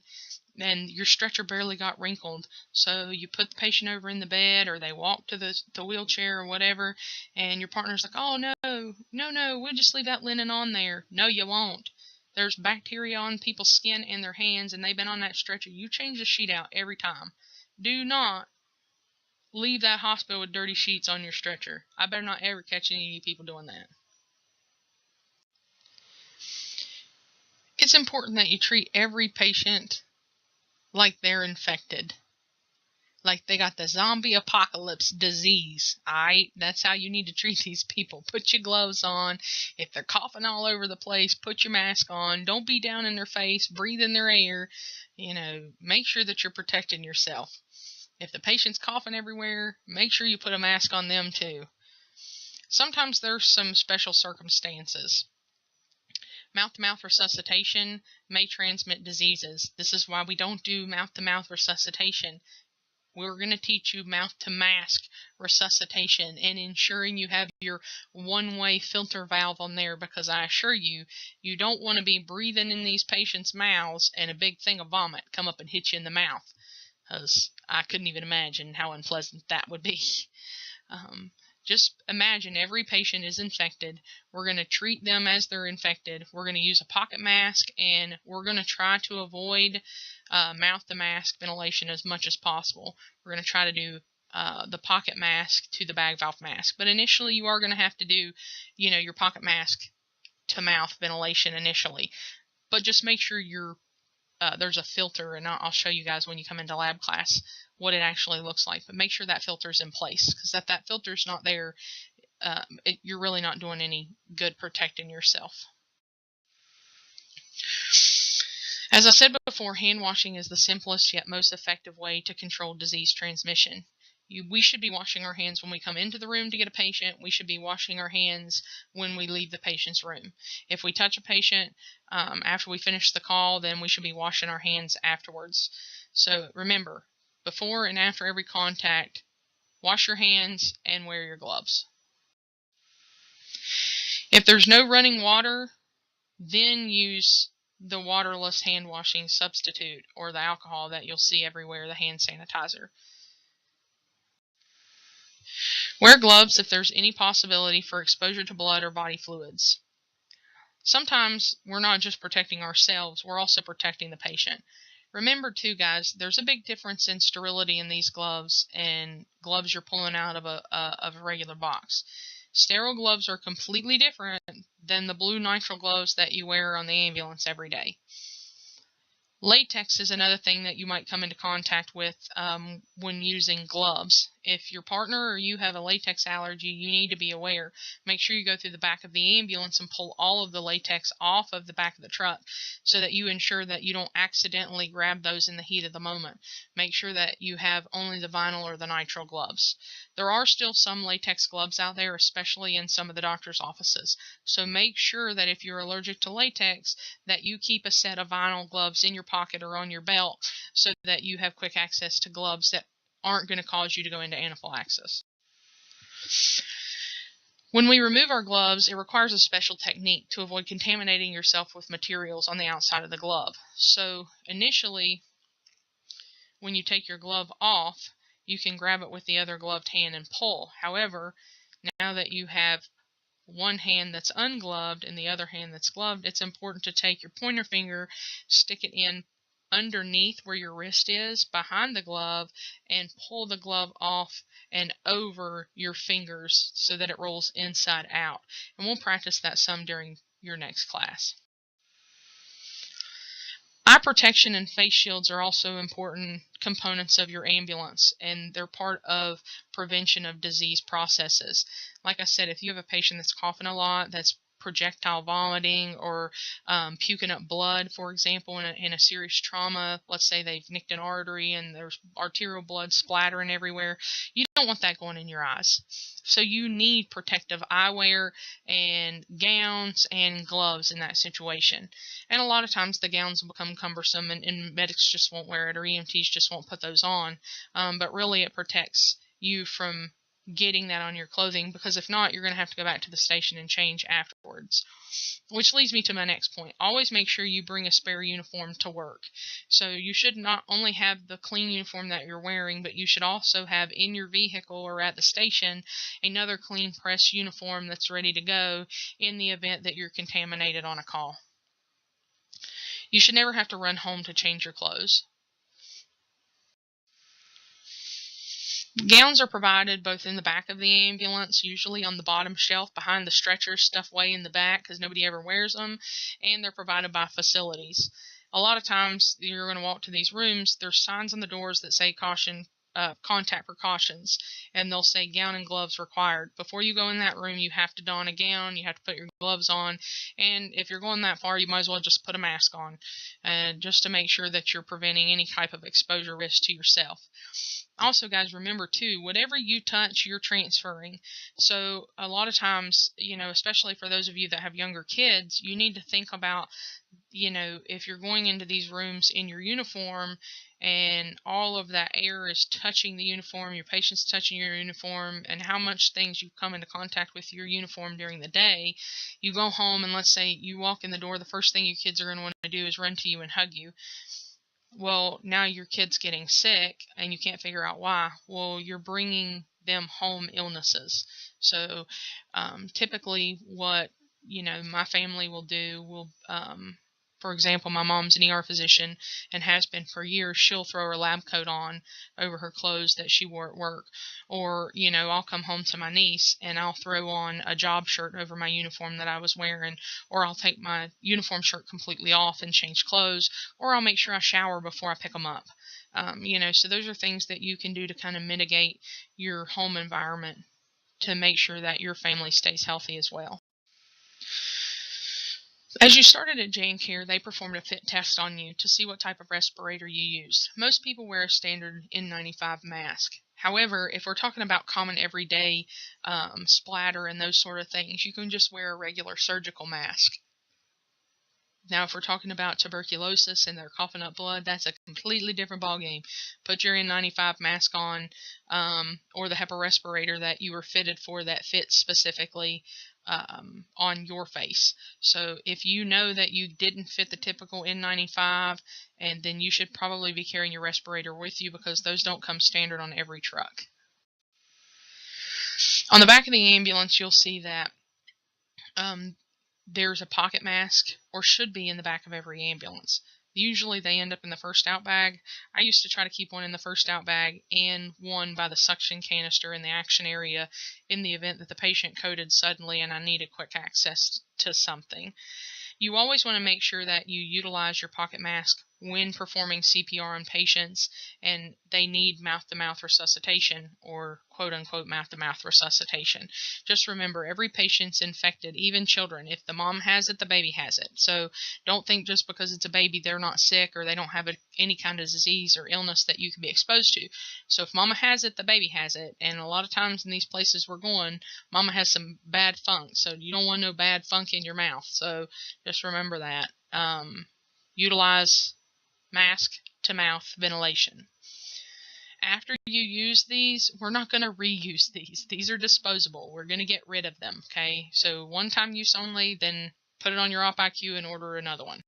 and your stretcher barely got wrinkled, so you put the patient over in the bed, or they walk to the wheelchair or whatever, and your partner's like, oh no, we'll just leave that linen on there. No, you won't. There's bacteria on people's skin and their hands, and they've been on that stretcher. You change the sheet out every time. Do not leave that hospital with dirty sheets on your stretcher. I better not ever catch any of you people doing that. It's important that you treat every patient like they're infected. Like they got the zombie apocalypse disease. Alright? That's how you need to treat these people. Put your gloves on. If they're coughing all over the place, put your mask on. Don't be down in their face. Breathe in their air. Make sure that you're protecting yourself. If the patient's coughing everywhere, make sure you put a mask on them too. Sometimes there's some special circumstances. Mouth-to-mouth resuscitation may transmit diseases. This is why we don't do mouth-to-mouth resuscitation. We're going to teach you mouth-to-mask resuscitation and ensuring you have your one-way filter valve on there, because I assure you, you don't want to be breathing in these patients' mouths and a big thing of vomit come up and hit you in the mouth, because I couldn't even imagine how unpleasant that would be. Just imagine every patient is infected. We're going to treat them as they're infected. We're going to use a pocket mask, and we're going to try to avoid mouth-to-mask ventilation as much as possible. We're going to try to do the pocket mask to the bag valve mask. But initially, you are going to have to do, your pocket mask to mouth ventilation initially. But just make sure there's a filter, and I'll show you guys when you come into lab class what it actually looks like. But make sure that filter's in place, because if that filter's not there, you're really not doing any good protecting yourself. As I said before, hand washing is the simplest yet most effective way to control disease transmission. We should be washing our hands when we come into the room to get a patient. We should be washing our hands when we leave the patient's room. If we touch a patient after we finish the call, then we should be washing our hands afterwards. So remember, before and after every contact, wash your hands and wear your gloves. If there's no running water, then use the waterless hand washing substitute or the alcohol that you'll see everywhere, the hand sanitizer. Wear gloves if there's any possibility for exposure to blood or body fluids. Sometimes we're not just protecting ourselves, we're also protecting the patient. Remember too, guys, there's a big difference in sterility in these gloves and gloves you're pulling out of a regular box. Sterile gloves are completely different than the blue nitrile gloves that you wear on the ambulance every day. Latex is another thing that you might come into contact with when using gloves. If your partner or you have a latex allergy, you need to be aware. Make sure you go through the back of the ambulance and pull all of the latex off of the back of the truck so that you ensure that you don't accidentally grab those in the heat of the moment. Make sure that you have only the vinyl or the nitrile gloves. There are still some latex gloves out there, especially in some of the doctor's offices. So make sure that if you're allergic to latex, that you keep a set of vinyl gloves in your pocket or on your belt so that you have quick access to gloves that aren't going to cause you to go into anaphylaxis. When we remove our gloves, it requires a special technique to avoid contaminating yourself with materials on the outside of the glove. So initially, when you take your glove off, you can grab it with the other gloved hand and pull. However, now that you have one hand that's ungloved and the other hand that's gloved, it's important to take your pointer finger, stick it in underneath where your wrist is, behind the glove, and pull the glove off and over your fingers so that it rolls inside out. And we'll practice that some during your next class. Eye protection and face shields are also important components of your ambulance, and they're part of prevention of disease processes. Like I said, if you have a patient that's coughing a lot, that's projectile vomiting or puking up blood, for example, in a serious trauma, let's say they've nicked an artery and there's arterial blood splattering everywhere, you don't want that going in your eyes. So you need protective eyewear and gowns and gloves in that situation. And a lot of times the gowns will become cumbersome and medics just won't wear it or EMTs just won't put those on. But really it protects you from getting that on your clothing, because if not, you're going to have to go back to the station and change afterwards. Which leads me to my next point. Always make sure you bring a spare uniform to work. So you should not only have the clean uniform that you're wearing, but you should also have in your vehicle or at the station another clean pressed uniform that's ready to go in the event that you're contaminated on a call. You should never have to run home to change your clothes. Gowns are provided both in the back of the ambulance, usually on the bottom shelf behind the stretchers stuffed way in the back because nobody ever wears them, and they're provided by facilities. A lot of times you're going to walk to these rooms, there's signs on the doors that say caution, contact precautions, and they'll say gown and gloves required. Before you go in that room, you have to don a gown, you have to put your gloves on, and if you're going that far, you might as well just put a mask on, just to make sure that you're preventing any type of exposure risk to yourself. Also, guys, remember too, whatever you touch, you're transferring. So a lot of times, especially for those of you that have younger kids, you need to think about, if you're going into these rooms in your uniform and all of that air is touching the uniform, your patient's touching your uniform, and how much things you come into contact with your uniform during the day, you go home and let's say you walk in the door, the first thing your kids are going to want to do is run to you and hug you. Well, now your kid's getting sick and you can't figure out why. Well, you're bringing them home illnesses. So typically what, my family will do will, for example, my mom's an ER physician and has been for years. She'll throw her lab coat on over her clothes that she wore at work. Or, I'll come home to my niece and I'll throw on a job shirt over my uniform that I was wearing. Or I'll take my uniform shirt completely off and change clothes. Or I'll make sure I shower before I pick them up. So those are things that you can do to kind of mitigate your home environment to make sure that your family stays healthy as well. As you started at JanCare, they performed a fit test on you to see what type of respirator you used. Most people wear a standard N95 mask. However, if we're talking about common everyday splatter and those sort of things, you can just wear a regular surgical mask. Now, if we're talking about tuberculosis and they're coughing up blood, that's a completely different ballgame. Put your N95 mask on, or the HEPA respirator that you were fitted for that fits specifically on your face. So if you know that you didn't fit the typical N95, and then you should probably be carrying your respirator with you, because those don't come standard on every truck. On the back of the ambulance, you'll see that there's a pocket mask, or should be, in the back of every ambulance. Usually they end up in the first out bag. I used to try to keep one in the first out bag and one by the suction canister in the action area in the event that the patient coded suddenly and I needed quick access to something. You always want to make sure that you utilize your pocket mask when performing CPR on patients and they need mouth-to-mouth resuscitation, or quote-unquote mouth-to-mouth resuscitation. Just remember, every patient's infected, even children. If the mom has it, the baby has it. So don't think just because it's a baby they're not sick or they don't have any kind of disease or illness that you can be exposed to. So if mama has it, the baby has it. And a lot of times in these places we're going, mama has some bad funk. So you don't want no bad funk in your mouth. So just remember that. Utilize mask-to-mouth ventilation. After you use these, we're not going to reuse these. These are disposable. We're going to get rid of them, okay? So one-time use only, then put it on your OpIQ and order another one.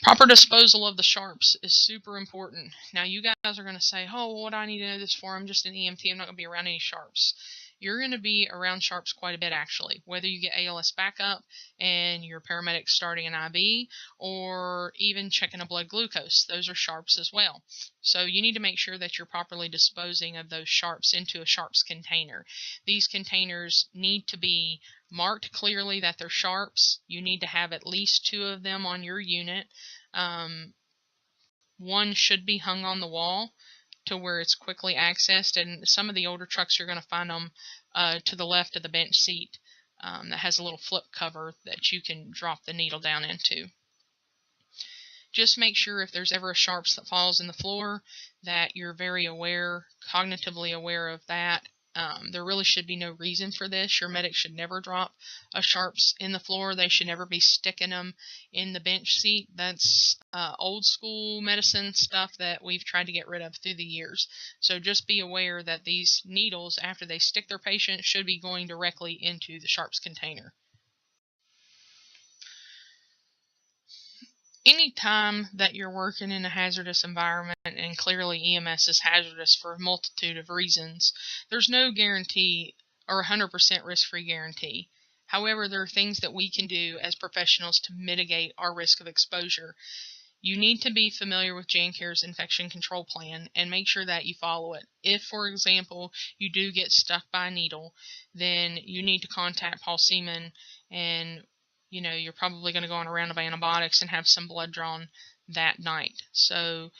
Proper disposal of the sharps is super important. Now, you guys are going to say, oh, what do I need to know this for? I'm just an EMT. I'm not going to be around any sharps. You're going to be around sharps quite a bit, actually, whether you get ALS backup and your paramedic starting an IV, or even checking a blood glucose. Those are sharps as well. So you need to make sure that you're properly disposing of those sharps into a sharps container. These containers need to be marked clearly that they're sharps. You need to have at least 2 of them on your unit. One should be hung on the wall to where it's quickly accessed, and some of the older trucks you're going to find them to the left of the bench seat that has a little flip cover that you can drop the needle down into. Just make sure if there's ever a sharps that falls in the floor that you're very aware, cognitively aware of that. There really should be no reason for this. Your medic should never drop a sharps in the floor. They should never be sticking them in the bench seat. That's old school medicine stuff that we've tried to get rid of through the years. So just be aware that these needles, after they stick their patient, should be going directly into the sharps container. Anytime that you're working in a hazardous environment, and clearly EMS is hazardous for a multitude of reasons, there's no guarantee or 100% risk-free guarantee. However, there are things that we can do as professionals to mitigate our risk of exposure. You need to be familiar with JanCare's infection control plan and make sure that you follow it. If, for example, you do get stuck by a needle, then you need to contact Paul Seaman, and you're probably going to go on a round of antibiotics and have some blood drawn that night. So,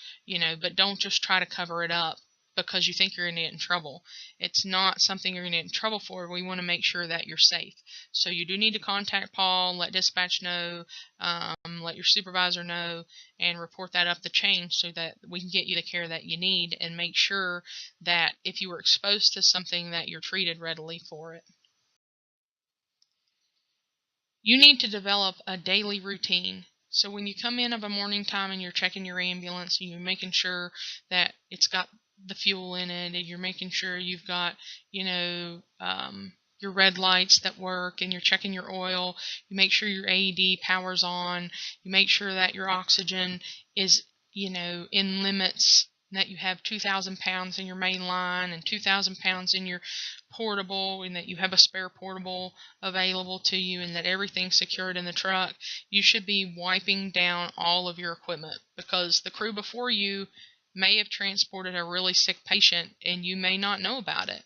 but don't just try to cover it up because you think you're going to get in trouble. It's not something you're going to get in trouble for. We want to make sure that you're safe. So you do need to contact Paul, let dispatch know, let your supervisor know, and report that up the chain so that we can get you the care that you need, and make sure that if you were exposed to something that you're treated readily for it. You need to develop a daily routine. So when you come in of a morning time and you're checking your ambulance, and you're making sure that it's got the fuel in it, and you're making sure you've got, your red lights that work, and you're checking your oil, you make sure your AED power's on, you make sure that your oxygen is, in limits, that you have 2,000 pounds in your main line and 2,000 pounds in your portable, and that you have a spare portable available to you, and that everything's secured in the truck. You should be wiping down all of your equipment, because the crew before you may have transported a really sick patient and you may not know about it.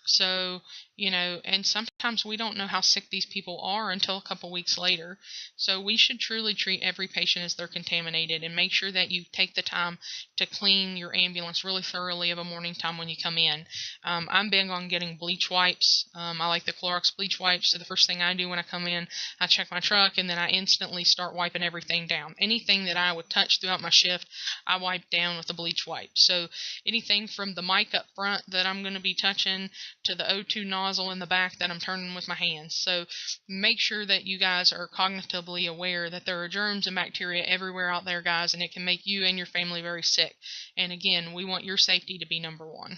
So, and sometimes we don't know how sick these people are until a couple weeks later. So we should truly treat every patient as they're contaminated, and make sure that you take the time to clean your ambulance really thoroughly of a morning time when you come in. I'm big on getting bleach wipes. I like the Clorox bleach wipes. So the first thing I do when I come in, I check my truck, and then I instantly start wiping everything down. Anything that I would touch throughout my shift, I wipe down with a bleach wipe. So anything from the mic up front that I'm going to be touching to the O2 nozzle in the back that I'm turning with my hands. So make sure that you guys are cognitively aware that there are germs and bacteria everywhere out there, guys, and it can make you and your family very sick. And again, we want your safety to be number one.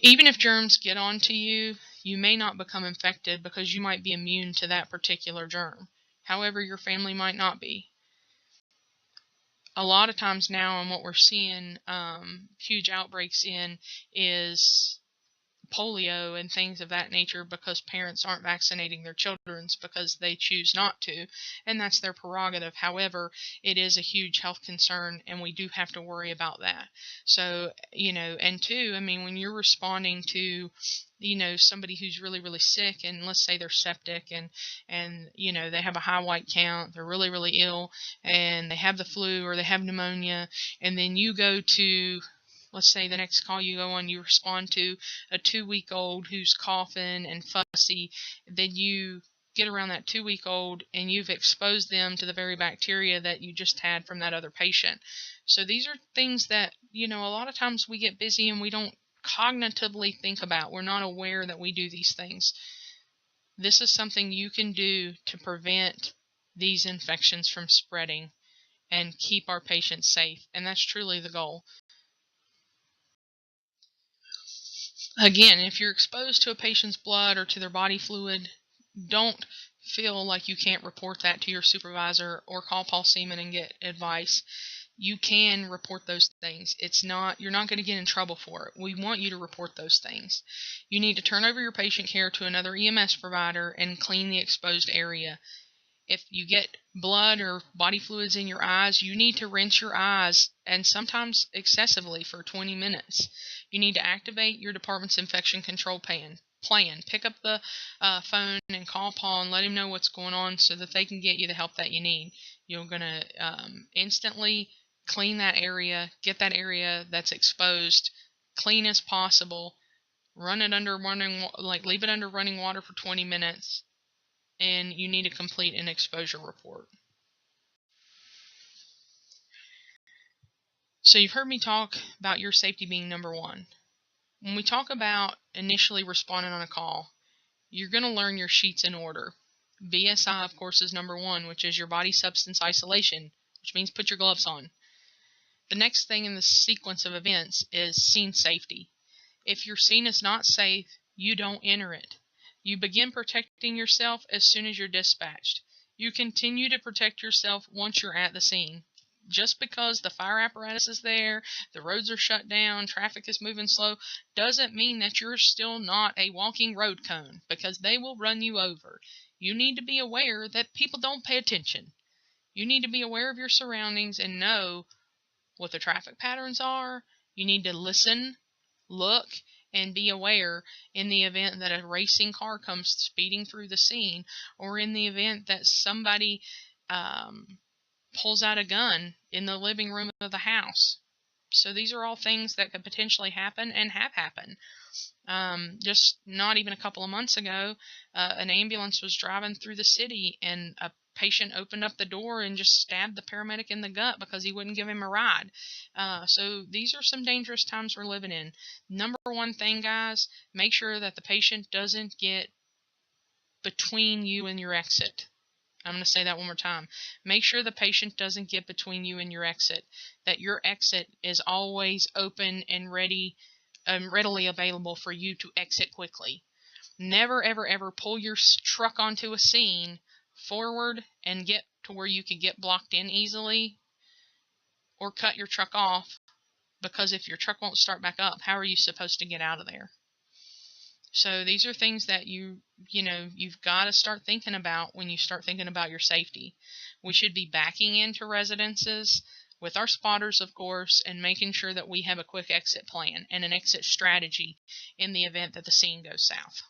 Even if germs get onto you, you may not become infected because you might be immune to that particular germ. However, your family might not be. A lot of times now, and what we're seeing huge outbreaks in is polio and things of that nature, because parents aren't vaccinating their children because they choose not to, and that's their prerogative. However, it is a huge health concern, and we do have to worry about that. So, and two, I mean, when you're responding to somebody who's really, really sick, and let's say they're septic, and they have a high white count, they're really, really ill, and they have the flu or they have pneumonia, and then you go to, let's say the next call you go on, you respond to a 2-week-old who's coughing and fussy, then you get around that 2-week-old and you've exposed them to the very bacteria that you just had from that other patient. So these are things that, a lot of times we get busy and we don't cognitively think about. We're not aware that we do these things. This is something you can do to prevent these infections from spreading and keep our patients safe, and that's truly the goal. Again, if you're exposed to a patient's blood or to their body fluid, don't feel like you can't report that to your supervisor or call Paul Seaman and get advice. You can report those things. You're not going to get in trouble for it. We want you to report those things. You need to turn over your patient care to another EMS provider and clean the exposed area. If you get blood or body fluids in your eyes, you need to rinse your eyes, and sometimes excessively, for 20 minutes. You need to activate your department's infection control plan. Pick up the phone and call Paul and let him know what's going on so that they can get you the help that you need. You're going to instantly clean that area, get that area that's exposed clean as possible, leave it under running water for 20 minutes, and you need to complete an exposure report. So you've heard me talk about your safety being number one. When we talk about initially responding on a call, you're going to learn your sheets in order. BSI, of course, is number one, which is your body substance isolation, which means put your gloves on. The next thing in the sequence of events is scene safety. If your scene is not safe, you don't enter it. You begin protecting yourself as soon as you're dispatched. You continue to protect yourself once you're at the scene. Just because the fire apparatus is there, the roads are shut down, traffic is moving slow, doesn't mean that you're still not a walking road cone, because they will run you over. You need to be aware that people don't pay attention. You need to be aware of your surroundings and know what the traffic patterns are. You need to listen, look, and be aware in the event that a racing car comes speeding through the scene, or in the event that somebody pulls out a gun in the living room of the house. So these are all things that could potentially happen and have happened. Just not even a couple of months ago, an ambulance was driving through the city, and a patient opened up the door and just stabbed the paramedic in the gut because he wouldn't give him a ride. So these are some dangerous times we're living in. Number one thing, guys, make sure that the patient doesn't get between you and your exit. I'm going to say that one more time. Make sure the patient doesn't get between you and your exit, that your exit is always open and readily available for you to exit quickly. Never, ever, ever pull your truck onto a scene forward and get to where you can get blocked in easily, or cut your truck off, because if your truck won't start back up, how are you supposed to get out of there? So these are things that you've got to start thinking about when you start thinking about your safety. We should be backing into residences with our spotters, of course, and making sure that we have a quick exit plan and an exit strategy in the event that the scene goes south.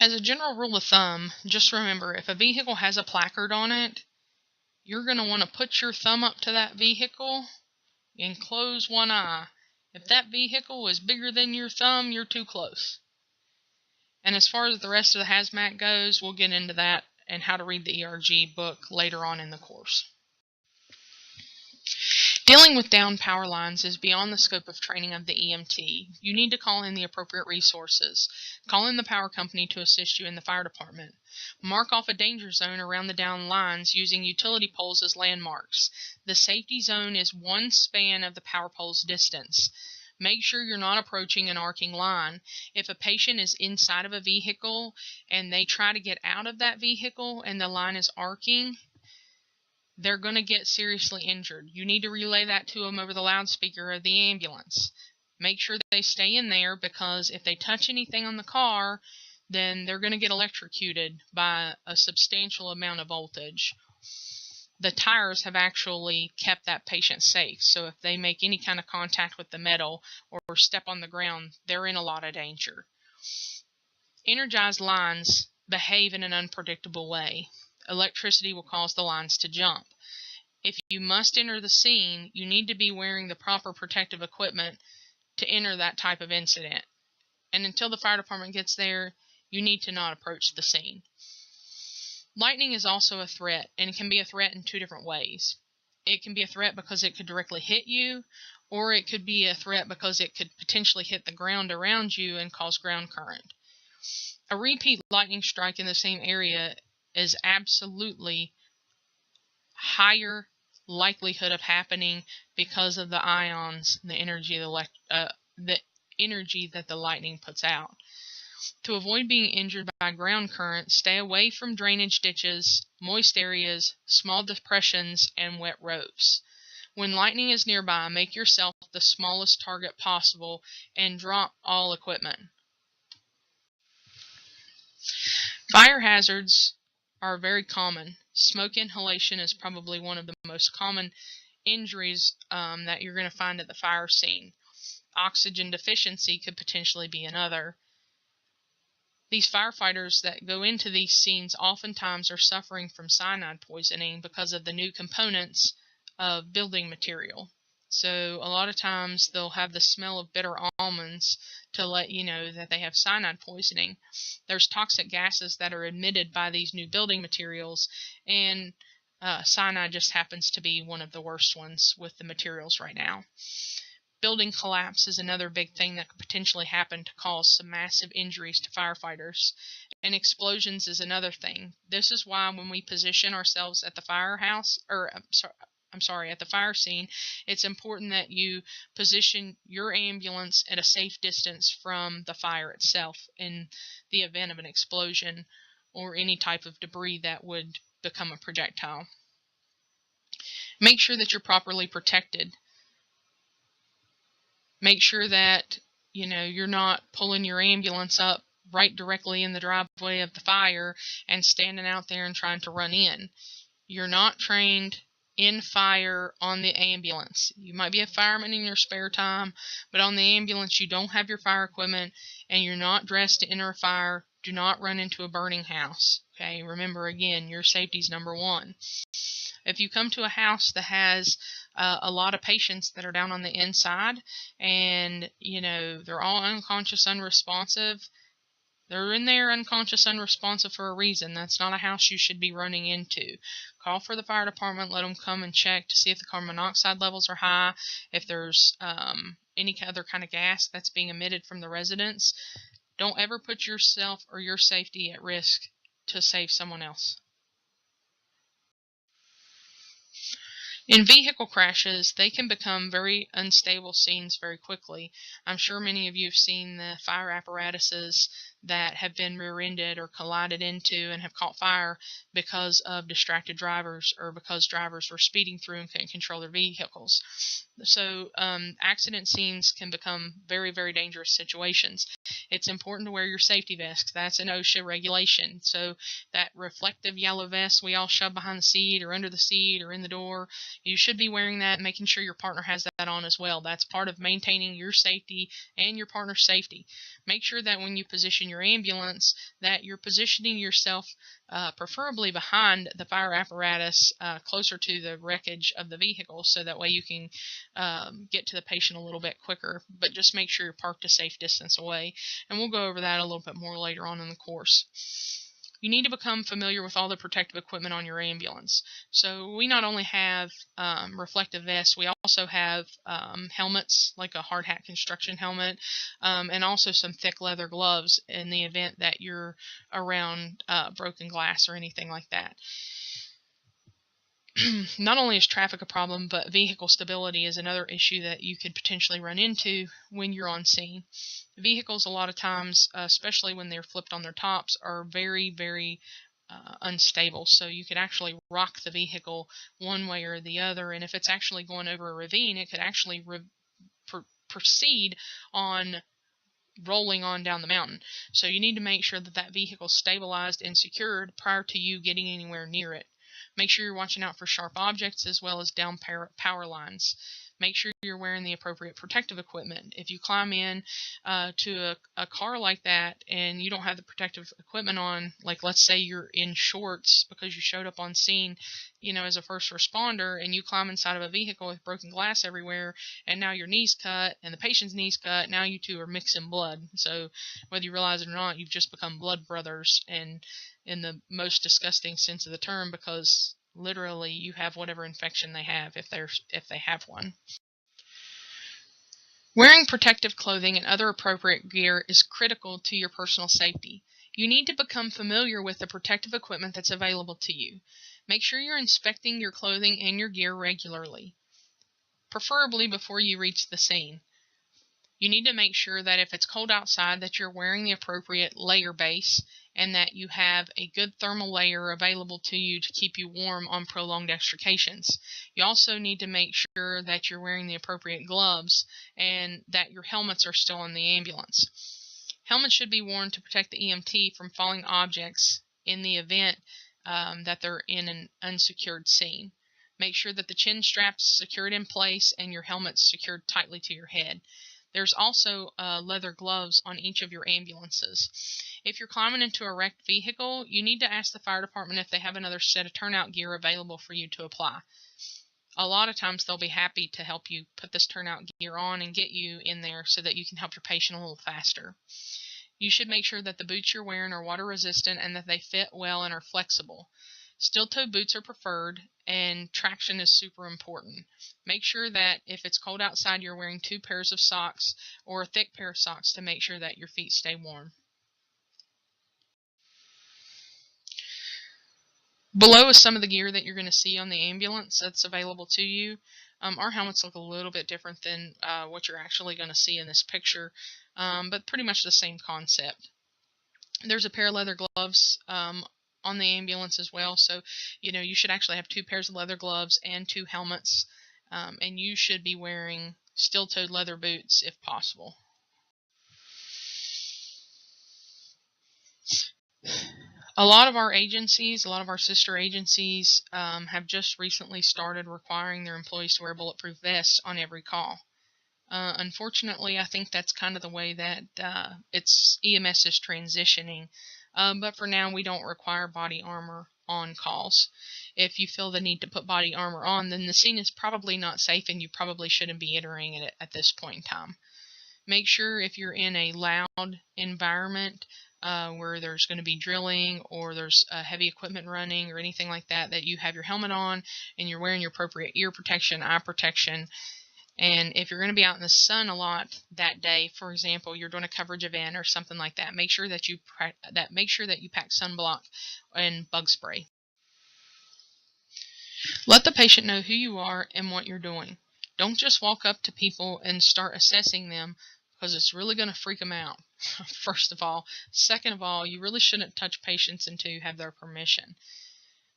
As a general rule of thumb, just remember, if a vehicle has a placard on it, you're going to want to put your thumb up to that vehicle and close one eye. If that vehicle is bigger than your thumb, you're too close. And as far as the rest of the hazmat goes, we'll get into that and how to read the ERG book later on in the course. Dealing with downed power lines is beyond the scope of training of the EMT. You need to call in the appropriate resources. Call in the power company to assist you in the fire department. Mark off a danger zone around the downed lines using utility poles as landmarks. The safety zone is one span of the power pole's distance. Make sure you're not approaching an arcing line. If a patient is inside of a vehicle and they try to get out of that vehicle and the line is arcing, they're going to get seriously injured. You need to relay that to them over the loudspeaker of the ambulance. Make sure they stay in there, because if they touch anything on the car, then they're going to get electrocuted by a substantial amount of voltage. The tires have actually kept that patient safe, so if they make any kind of contact with the metal or step on the ground, they're in a lot of danger. Energized lines behave in an unpredictable way. Electricity will cause the lines to jump. If you must enter the scene, you need to be wearing the proper protective equipment to enter that type of incident. And until the fire department gets there, you need to not approach the scene. Lightning is also a threat, and it can be a threat in two different ways. It can be a threat because it could directly hit you, or it could be a threat because it could potentially hit the ground around you and cause ground current. A repeat lightning strike in the same area is absolutely higher likelihood of happening because of the ions, the energy that the lightning puts out. To avoid being injured by ground current, stay away from drainage ditches, moist areas, small depressions, and wet roads. When lightning is nearby, make yourself the smallest target possible and drop all equipment. Fire hazards are very common. Smoke inhalation is probably one of the most common injuries that you're going to find at the fire scene. Oxygen deficiency could potentially be another. These firefighters that go into these scenes oftentimes are suffering from cyanide poisoning because of the new components of building material. So a lot of times they'll have the smell of bitter almonds to let you know that they have cyanide poisoning. There's toxic gases that are emitted by these new building materials, and cyanide just happens to be one of the worst ones with the materials right now. Building collapse is another big thing that could potentially happen to cause some massive injuries to firefighters. And explosions is another thing. This is why when we position ourselves at the firehouse, at the fire scene, it's important that you position your ambulance at a safe distance from the fire itself in the event of an explosion or any type of debris that would become a projectile. Make sure that you're properly protected. Make sure that you're not pulling your ambulance up right directly in the driveway of the fire and standing out there and trying to run in. You're not trained in fire on the ambulance. You might be a fireman in your spare time, but on the ambulance you don't have your fire equipment and you're not dressed to enter a fire. Do not run into a burning house. Okay, remember again, your safety is number one. If you come to a house that has a lot of patients that are down on the inside and they're all unconscious, unresponsive, they're in there unconscious, unresponsive for a reason. That's not a house you should be running into. Call for the fire department, let them come and check to see if the carbon monoxide levels are high, if there's any other kind of gas that's being emitted from the residents. Don't ever put yourself or your safety at risk to save someone else. In vehicle crashes, they can become very unstable scenes very quickly. I'm sure many of you have seen the fire apparatuses that have been rear-ended or collided into and have caught fire because of distracted drivers or because drivers were speeding through and couldn't control their vehicles. So accident scenes can become very, very dangerous situations. It's important to wear your safety vest. That's an OSHA regulation. So that reflective yellow vest we all shove behind the seat or under the seat or in the door, you should be wearing that, making sure your partner has that on as well. That's part of maintaining your safety and your partner's safety. Make sure that when you position your ambulance that you're positioning yourself preferably behind the fire apparatus, closer to the wreckage of the vehicle, so that way you can get to the patient a little bit quicker. But just make sure you're parked a safe distance away, and we'll go over that a little bit more later on in the course. You need to become familiar with all the protective equipment on your ambulance. So we not only have reflective vests, we also have helmets, like a hard hat construction helmet, and also some thick leather gloves in the event that you're around broken glass or anything like that. Not only is traffic a problem, but vehicle stability is another issue that you could potentially run into when you're on scene. Vehicles, a lot of times, especially when they're flipped on their tops, are very, very unstable. So you could actually rock the vehicle one way or the other, and if it's actually going over a ravine, it could actually proceed on rolling on down the mountain. So you need to make sure that that vehicle is stabilized and secured prior to you getting anywhere near it. Make sure you're watching out for sharp objects as well as down power lines. Make sure you're wearing the appropriate protective equipment. If you climb in to a car like that and you don't have the protective equipment on, like let's say you're in shorts because you showed up on scene, as a first responder, and you climb inside of a vehicle with broken glass everywhere, and now your knee's cut and the patient's knee's cut, now you two are mixing blood. So whether you realize it or not, you've just become blood brothers, and in the most disgusting sense of the term, because literally you have whatever infection they have if they have one. Wearing protective clothing and other appropriate gear is critical to your personal safety. You need to become familiar with the protective equipment that's available to you. Make sure you're inspecting your clothing and your gear regularly, preferably before you reach the scene. You need to make sure that if it's cold outside that you're wearing the appropriate layer base and that you have a good thermal layer available to you to keep you warm on prolonged extrications. You also need to make sure that you're wearing the appropriate gloves and that your helmets are still on the ambulance. Helmets should be worn to protect the EMT from falling objects in the event that they're in an unsecured scene. Make sure that the chin strap's secured in place and your helmet's secured tightly to your head. There's also leather gloves on each of your ambulances. If you're climbing into a wrecked vehicle, you need to ask the fire department if they have another set of turnout gear available for you to apply. A lot of times they'll be happy to help you put this turnout gear on and get you in there so that you can help your patient a little faster. You should make sure that the boots you're wearing are water resistant and that they fit well and are flexible. Steel-toed boots are preferred, and traction is super important. Make sure that if it's cold outside, you're wearing 2 pairs of socks or a thick pair of socks to make sure that your feet stay warm. Below is some of the gear that you're going to see on the ambulance that's available to you. Our helmets look a little bit different than what you're actually going to see in this picture, but pretty much the same concept. There's a pair of leather gloves on the ambulance as well, so you should actually have 2 pairs of leather gloves and 2 helmets, and you should be wearing steel-toed leather boots if possible. A lot of our agencies, a lot of our sister agencies have just recently started requiring their employees to wear bulletproof vests on every call. Unfortunately, I think that's kind of the way that EMS is transitioning. But for now, we don't require body armor on calls. If you feel the need to put body armor on, then the scene is probably not safe and you probably shouldn't be entering it at this point in time. Make sure if you're in a loud environment where there's going to be drilling or there's heavy equipment running or anything like that, that you have your helmet on and you're wearing your appropriate ear protection, eye protection. And if you're going to be out in the sun a lot that day, for example, you're doing a coverage event or something like that, make sure that you pack sunblock and bug spray. Let the patient know who you are and what you're doing. Don't just walk up to people and start assessing them, because it's really going to freak them out, first of all. Second of all, you really shouldn't touch patients until you have their permission.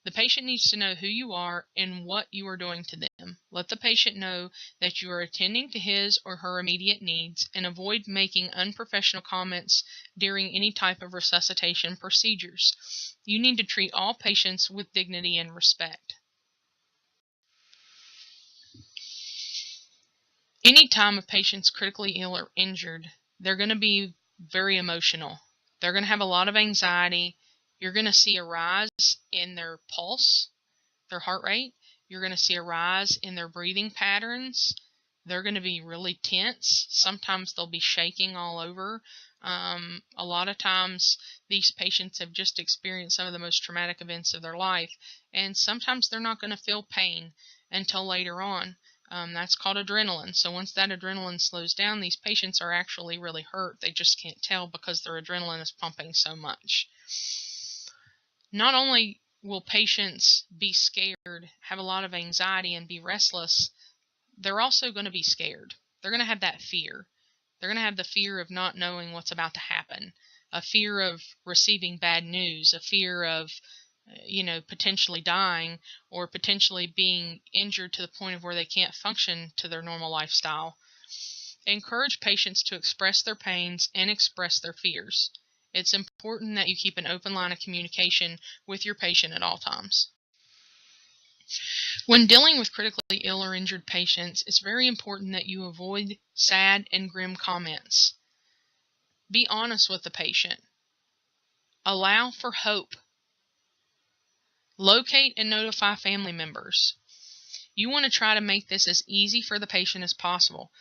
The patient needs to know who you are and what you are doing to them. Let the patient know that you are attending to his or her immediate needs, and avoid making unprofessional comments during any type of resuscitation procedures. You need to treat all patients with dignity and respect. Anytime a patient's critically ill or injured, they're going to be very emotional. They're going to have a lot of anxiety. You're going to see a rise in their pulse, their heart rate. You're going to see a rise in their breathing patterns. They're going to be really tense. Sometimes they'll be shaking all over. A lot of times these patients have just experienced some of the most traumatic events of their life, and sometimes they're not going to feel pain until later on. That's called adrenaline. So once that adrenaline slows down, these patients are actually really hurt. They just can't tell because their adrenaline is pumping so much. Not only will patients be scared, have a lot of anxiety, and be restless, they're also going to be scared. They're going to have that fear. They're going to have the fear of not knowing what's about to happen, a fear of receiving bad news, a fear of potentially dying, or potentially being injured to the point of where they can't function to their normal lifestyle. Encourage patients to express their pains and express their fears. It's important that you keep an open line of communication with your patient at all times. When dealing with critically ill or injured patients, it's very important that you avoid sad and grim comments. Be honest with the patient. Allow for hope. Locate and notify family members. You want to try to make this as easy for the patient as possible.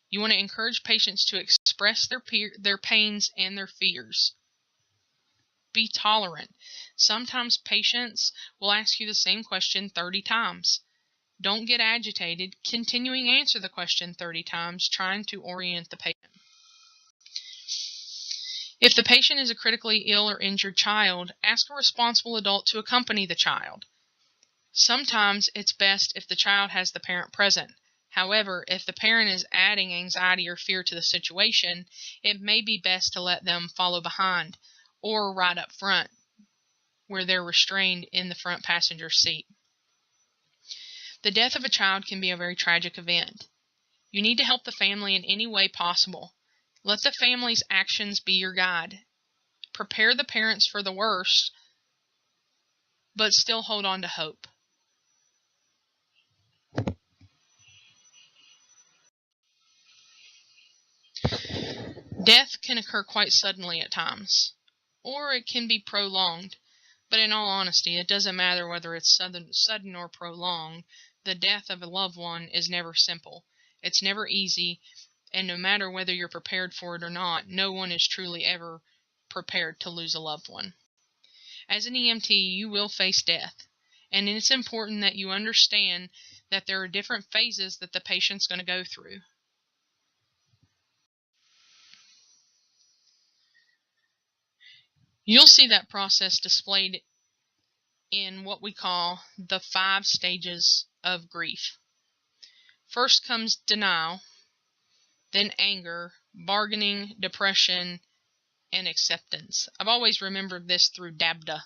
You want to encourage patients to express their pains and their fears. Be tolerant. Sometimes patients will ask you the same question 30 times. Don't get agitated. Continuing to answer the question 30 times, trying to orient the patient. If the patient is a critically ill or injured child, ask a responsible adult to accompany the child. Sometimes it's best if the child has the parent present. However, if the parent is adding anxiety or fear to the situation, it may be best to let them follow behind or right up front, where they're restrained in the front passenger seat. The death of a child can be a very tragic event. You need to help the family in any way possible. Let the family's actions be your guide. Prepare the parents for the worst, but still hold on to hope. Death can occur quite suddenly at times, or it can be prolonged. But in all honesty, it doesn't matter whether it's sudden or prolonged. The death of a loved one is never simple. It's never easy, and no matter whether you're prepared for it or not, no one is truly ever prepared to lose a loved one. As an EMT, you will face death, and it's important that you understand that there are different phases that the patient's going to go through. You'll see that process displayed in what we call the 5 stages of grief. First comes denial, then anger, bargaining, depression, and acceptance. I've always remembered this through DABDA,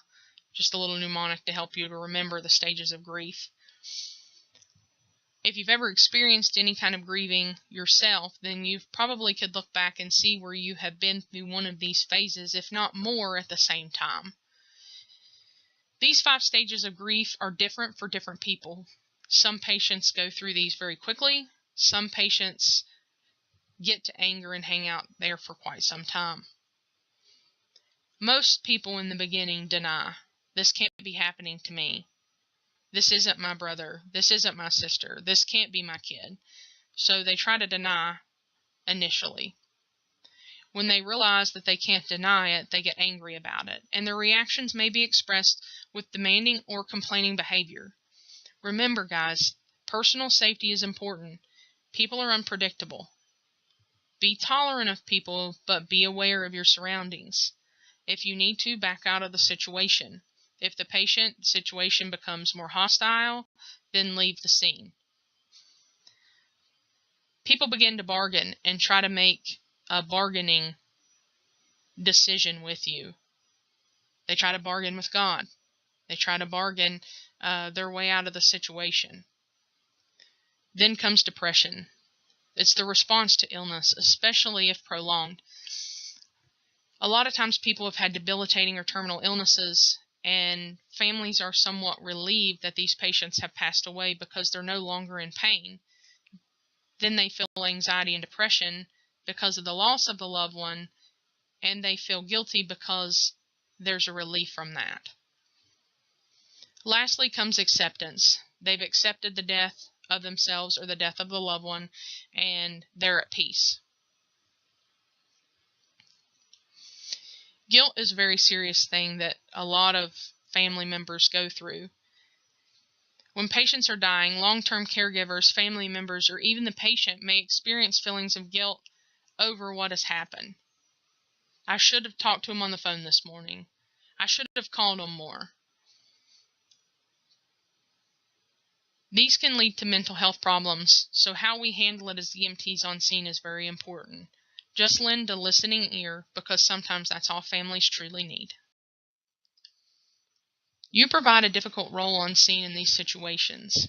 just a little mnemonic to help you to remember the stages of grief. If you've ever experienced any kind of grieving yourself, then you probably could look back and see where you have been through one of these phases, if not more, at the same time. These 5 stages of grief are different for different people. Some patients go through these very quickly. Some patients get to anger and hang out there for quite some time. Most people in the beginning deny. This can't be happening to me. This isn't my brother. This isn't my sister. This can't be my kid. So they try to deny initially. When they realize that they can't deny it, they get angry about it, and their reactions may be expressed with demanding or complaining behavior. Remember, guys, personal safety is important. People are unpredictable. Be tolerant of people, but be aware of your surroundings. If you need to, back out of the situation. If the patient situation becomes more hostile, then leave the scene. People begin to bargain and try to make a bargaining decision with you. They try to bargain with God. They try to bargain their way out of the situation. Then comes depression. It's the response to illness, especially if prolonged. A lot of times people have had debilitating or terminal illnesses, and families are somewhat relieved that these patients have passed away because they're no longer in pain. Then they feel anxiety and depression because of the loss of the loved one, and they feel guilty because there's a relief from that. Lastly comes acceptance. They've accepted the death of themselves or the death of the loved one, and they're at peace. Guilt is a very serious thing that a lot of family members go through. When patients are dying, long-term caregivers, family members, or even the patient may experience feelings of guilt over what has happened. I should have talked to him on the phone this morning. I should have called him more. These can lead to mental health problems, so how we handle it as EMTs on scene is very important. Just lend a listening ear, because sometimes that's all families truly need. You provide a difficult role on scene in these situations.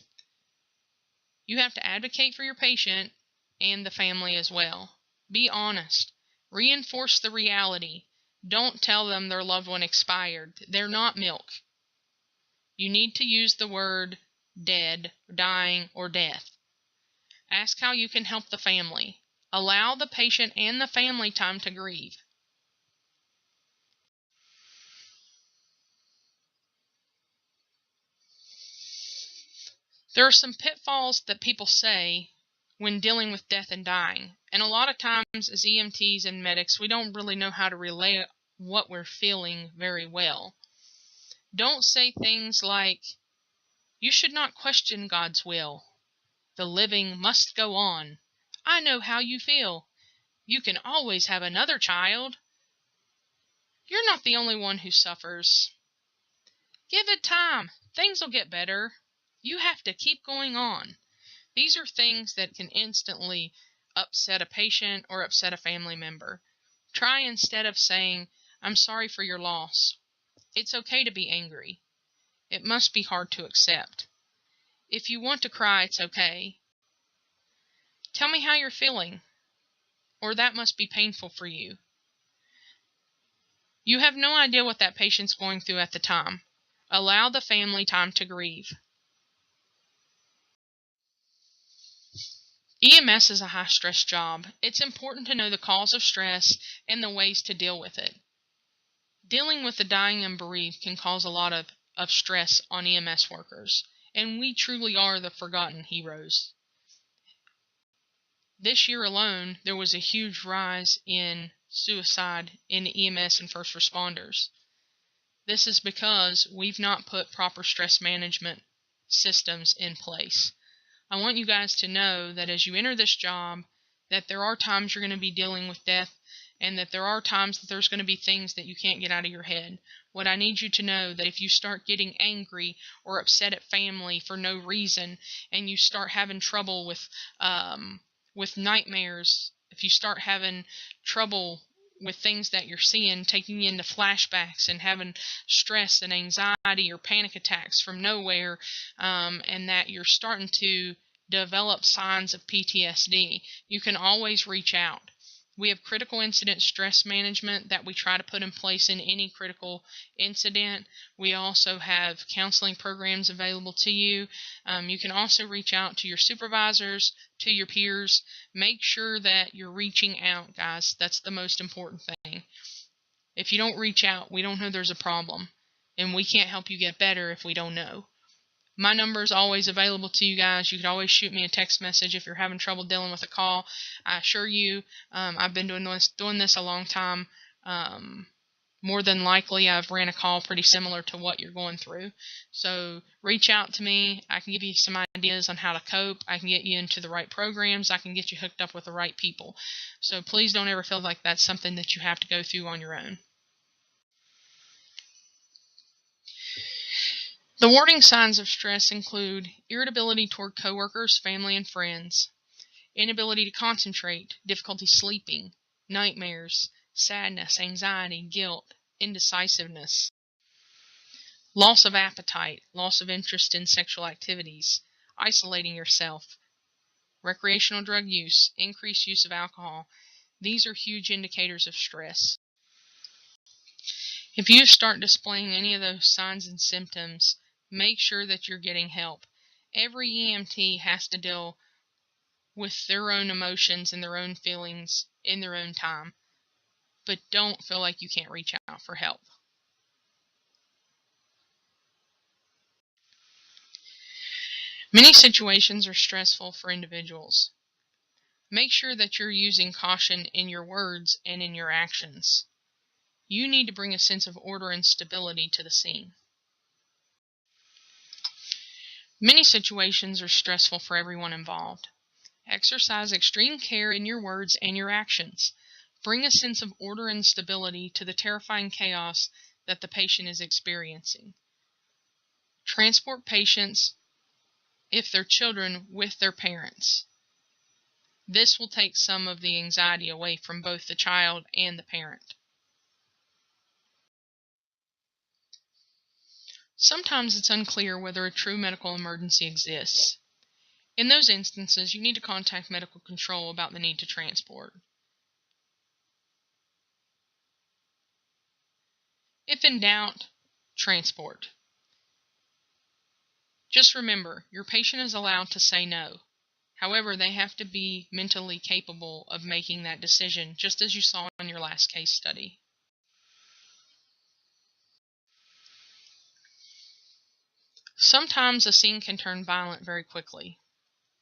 You have to advocate for your patient and the family as well. Be honest. Reinforce the reality. Don't tell them their loved one expired. They're not milk. You need to use the word dead, dying, or death. Ask how you can help the family. Allow the patient and the family time to grieve. There are some pitfalls that people say when dealing with death and dying. And a lot of times as EMTs and medics, we don't really know how to relay what we're feeling very well. Don't say things like, "You should not question God's will. The living must go on. I know how you feel. You can always have another child. You're not the only one who suffers. Give it time. Things will get better. You have to keep going on." These are things that can instantly upset a patient or upset a family member. Try instead of saying, "I'm sorry for your loss. It's okay to be angry. It must be hard to accept. If you want to cry, it's okay. Tell me how you're feeling, or that must be painful for you." You have no idea what that patient's going through at the time. Allow the family time to grieve. EMS is a high-stress job. It's important to know the cause of stress and the ways to deal with it. Dealing with the dying and bereaved can cause a lot of stress on EMS workers, and we truly are the forgotten heroes. This year alone, there was a huge rise in suicide in EMS and first responders. This is because we've not put proper stress management systems in place. I want you guys to know that as you enter this job, that there are times you're going to be dealing with death, and that there are times that there's going to be things that you can't get out of your head. What I need you to know, that if you start getting angry or upset at family for no reason, and you start having trouble with nightmares, if you start having trouble with things that you're seeing, taking you into flashbacks and having stress and anxiety or panic attacks from nowhere, and that you're starting to develop signs of PTSD, you can always reach out. We have critical incident stress management that we try to put in place in any critical incident. We also have counseling programs available to you. You can also reach out to your supervisors, to your peers. Make sure that you're reaching out, guys. That's the most important thing. If you don't reach out, we don't know there's a problem. And we can't help you get better if we don't know. My number is always available to you guys. You can always shoot me a text message if you're having trouble dealing with a call. I assure you, I've been doing this a long time. More than likely, I've ran a call pretty similar to what you're going through. So reach out to me. I can give you some ideas on how to cope. I can get you into the right programs. I can get you hooked up with the right people. So please don't ever feel like that's something that you have to go through on your own. The warning signs of stress include irritability toward coworkers, family, and friends, inability to concentrate, difficulty sleeping, nightmares, sadness, anxiety, guilt, indecisiveness, loss of appetite, loss of interest in sexual activities, isolating yourself, recreational drug use, increased use of alcohol. These are huge indicators of stress. If you start displaying any of those signs and symptoms, make sure that you're getting help. Every EMT has to deal with their own emotions and their own feelings in their own time, but don't feel like you can't reach out for help. Many situations are stressful for individuals. Make sure that you're using caution in your words and in your actions. You need to bring a sense of order and stability to the scene. Many situations are stressful for everyone involved. Exercise extreme care in your words and your actions. Bring a sense of order and stability to the terrifying chaos that the patient is experiencing. Transport patients, if they're children, with their parents. This will take some of the anxiety away from both the child and the parent. Sometimes it's unclear whether a true medical emergency exists. In those instances, you need to contact medical control about the need to transport. If in doubt, transport. Just remember, your patient is allowed to say no. However, they have to be mentally capable of making that decision, just as you saw in your last case study. Sometimes a scene can turn violent very quickly.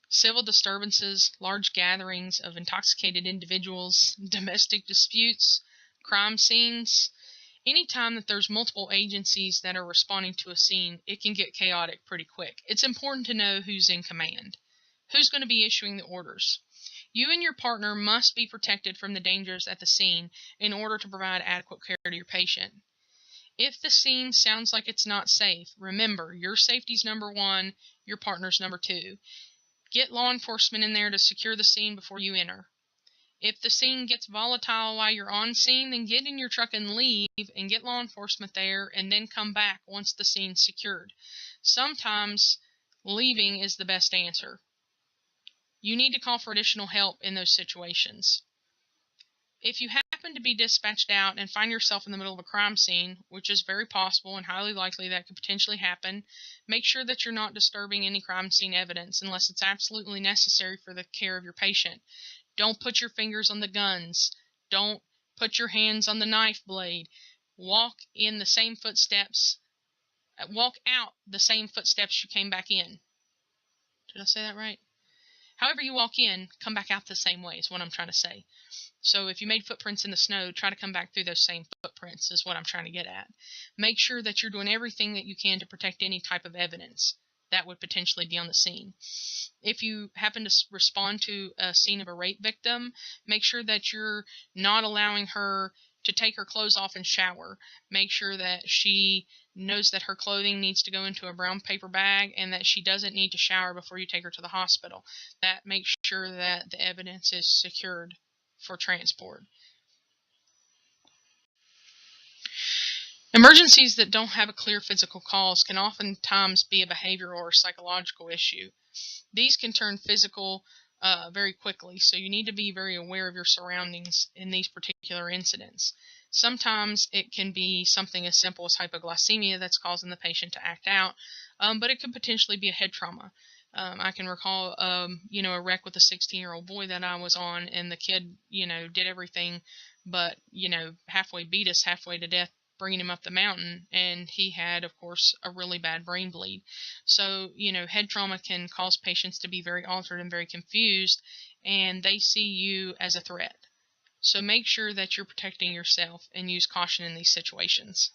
Civil disturbances, large gatherings of intoxicated individuals, domestic disputes, crime scenes. Anytime that there's multiple agencies that are responding to a scene, it can get chaotic pretty quick. It's important to know who's in command. Who's going to be issuing the orders? You and your partner must be protected from the dangers at the scene in order to provide adequate care to your patient. If the scene sounds like it's not safe, remember, your safety's number one, your partner's number two. Get law enforcement in there to secure the scene before you enter. If the scene gets volatile while you're on scene, then get in your truck and leave and get law enforcement there and then come back once the scene's secured. Sometimes leaving is the best answer. You need to call for additional help in those situations. If you happen to be dispatched out and find yourself in the middle of a crime scene, which is very possible and highly likely that could potentially happen, make sure that you're not disturbing any crime scene evidence unless it's absolutely necessary for the care of your patient. Don't put your fingers on the guns. Don't put your hands on the knife blade. Walk in the same footsteps. Walk out the same footsteps you came back in. Did I say that right? However you walk in, come back out the same way is what I'm trying to say. So if you made footprints in the snow, try to come back through those same footprints is what I'm trying to get at. Make sure that you're doing everything that you can to protect any type of evidence that would potentially be on the scene. If you happen to respond to a scene of a rape victim, make sure that you're not allowing her to take her clothes off and shower. Make sure that she knows that her clothing needs to go into a brown paper bag and that she doesn't need to shower before you take her to the hospital. That makes sure that the evidence is secured for transport. Emergencies that don't have a clear physical cause can oftentimes be a behavioral or psychological issue. These can turn physical very quickly, so you need to be very aware of your surroundings in these particular incidents. Sometimes it can be something as simple as hypoglycemia that's causing the patient to act out, but it could potentially be a head trauma. I can recall, a wreck with a 16-year-old boy that I was on, and the kid, did everything but, halfway beat us halfway to death bringing him up the mountain, and he had, of course, a really bad brain bleed. So, head trauma can cause patients to be very altered and very confused, and they see you as a threat. So make sure that you're protecting yourself and use caution in these situations.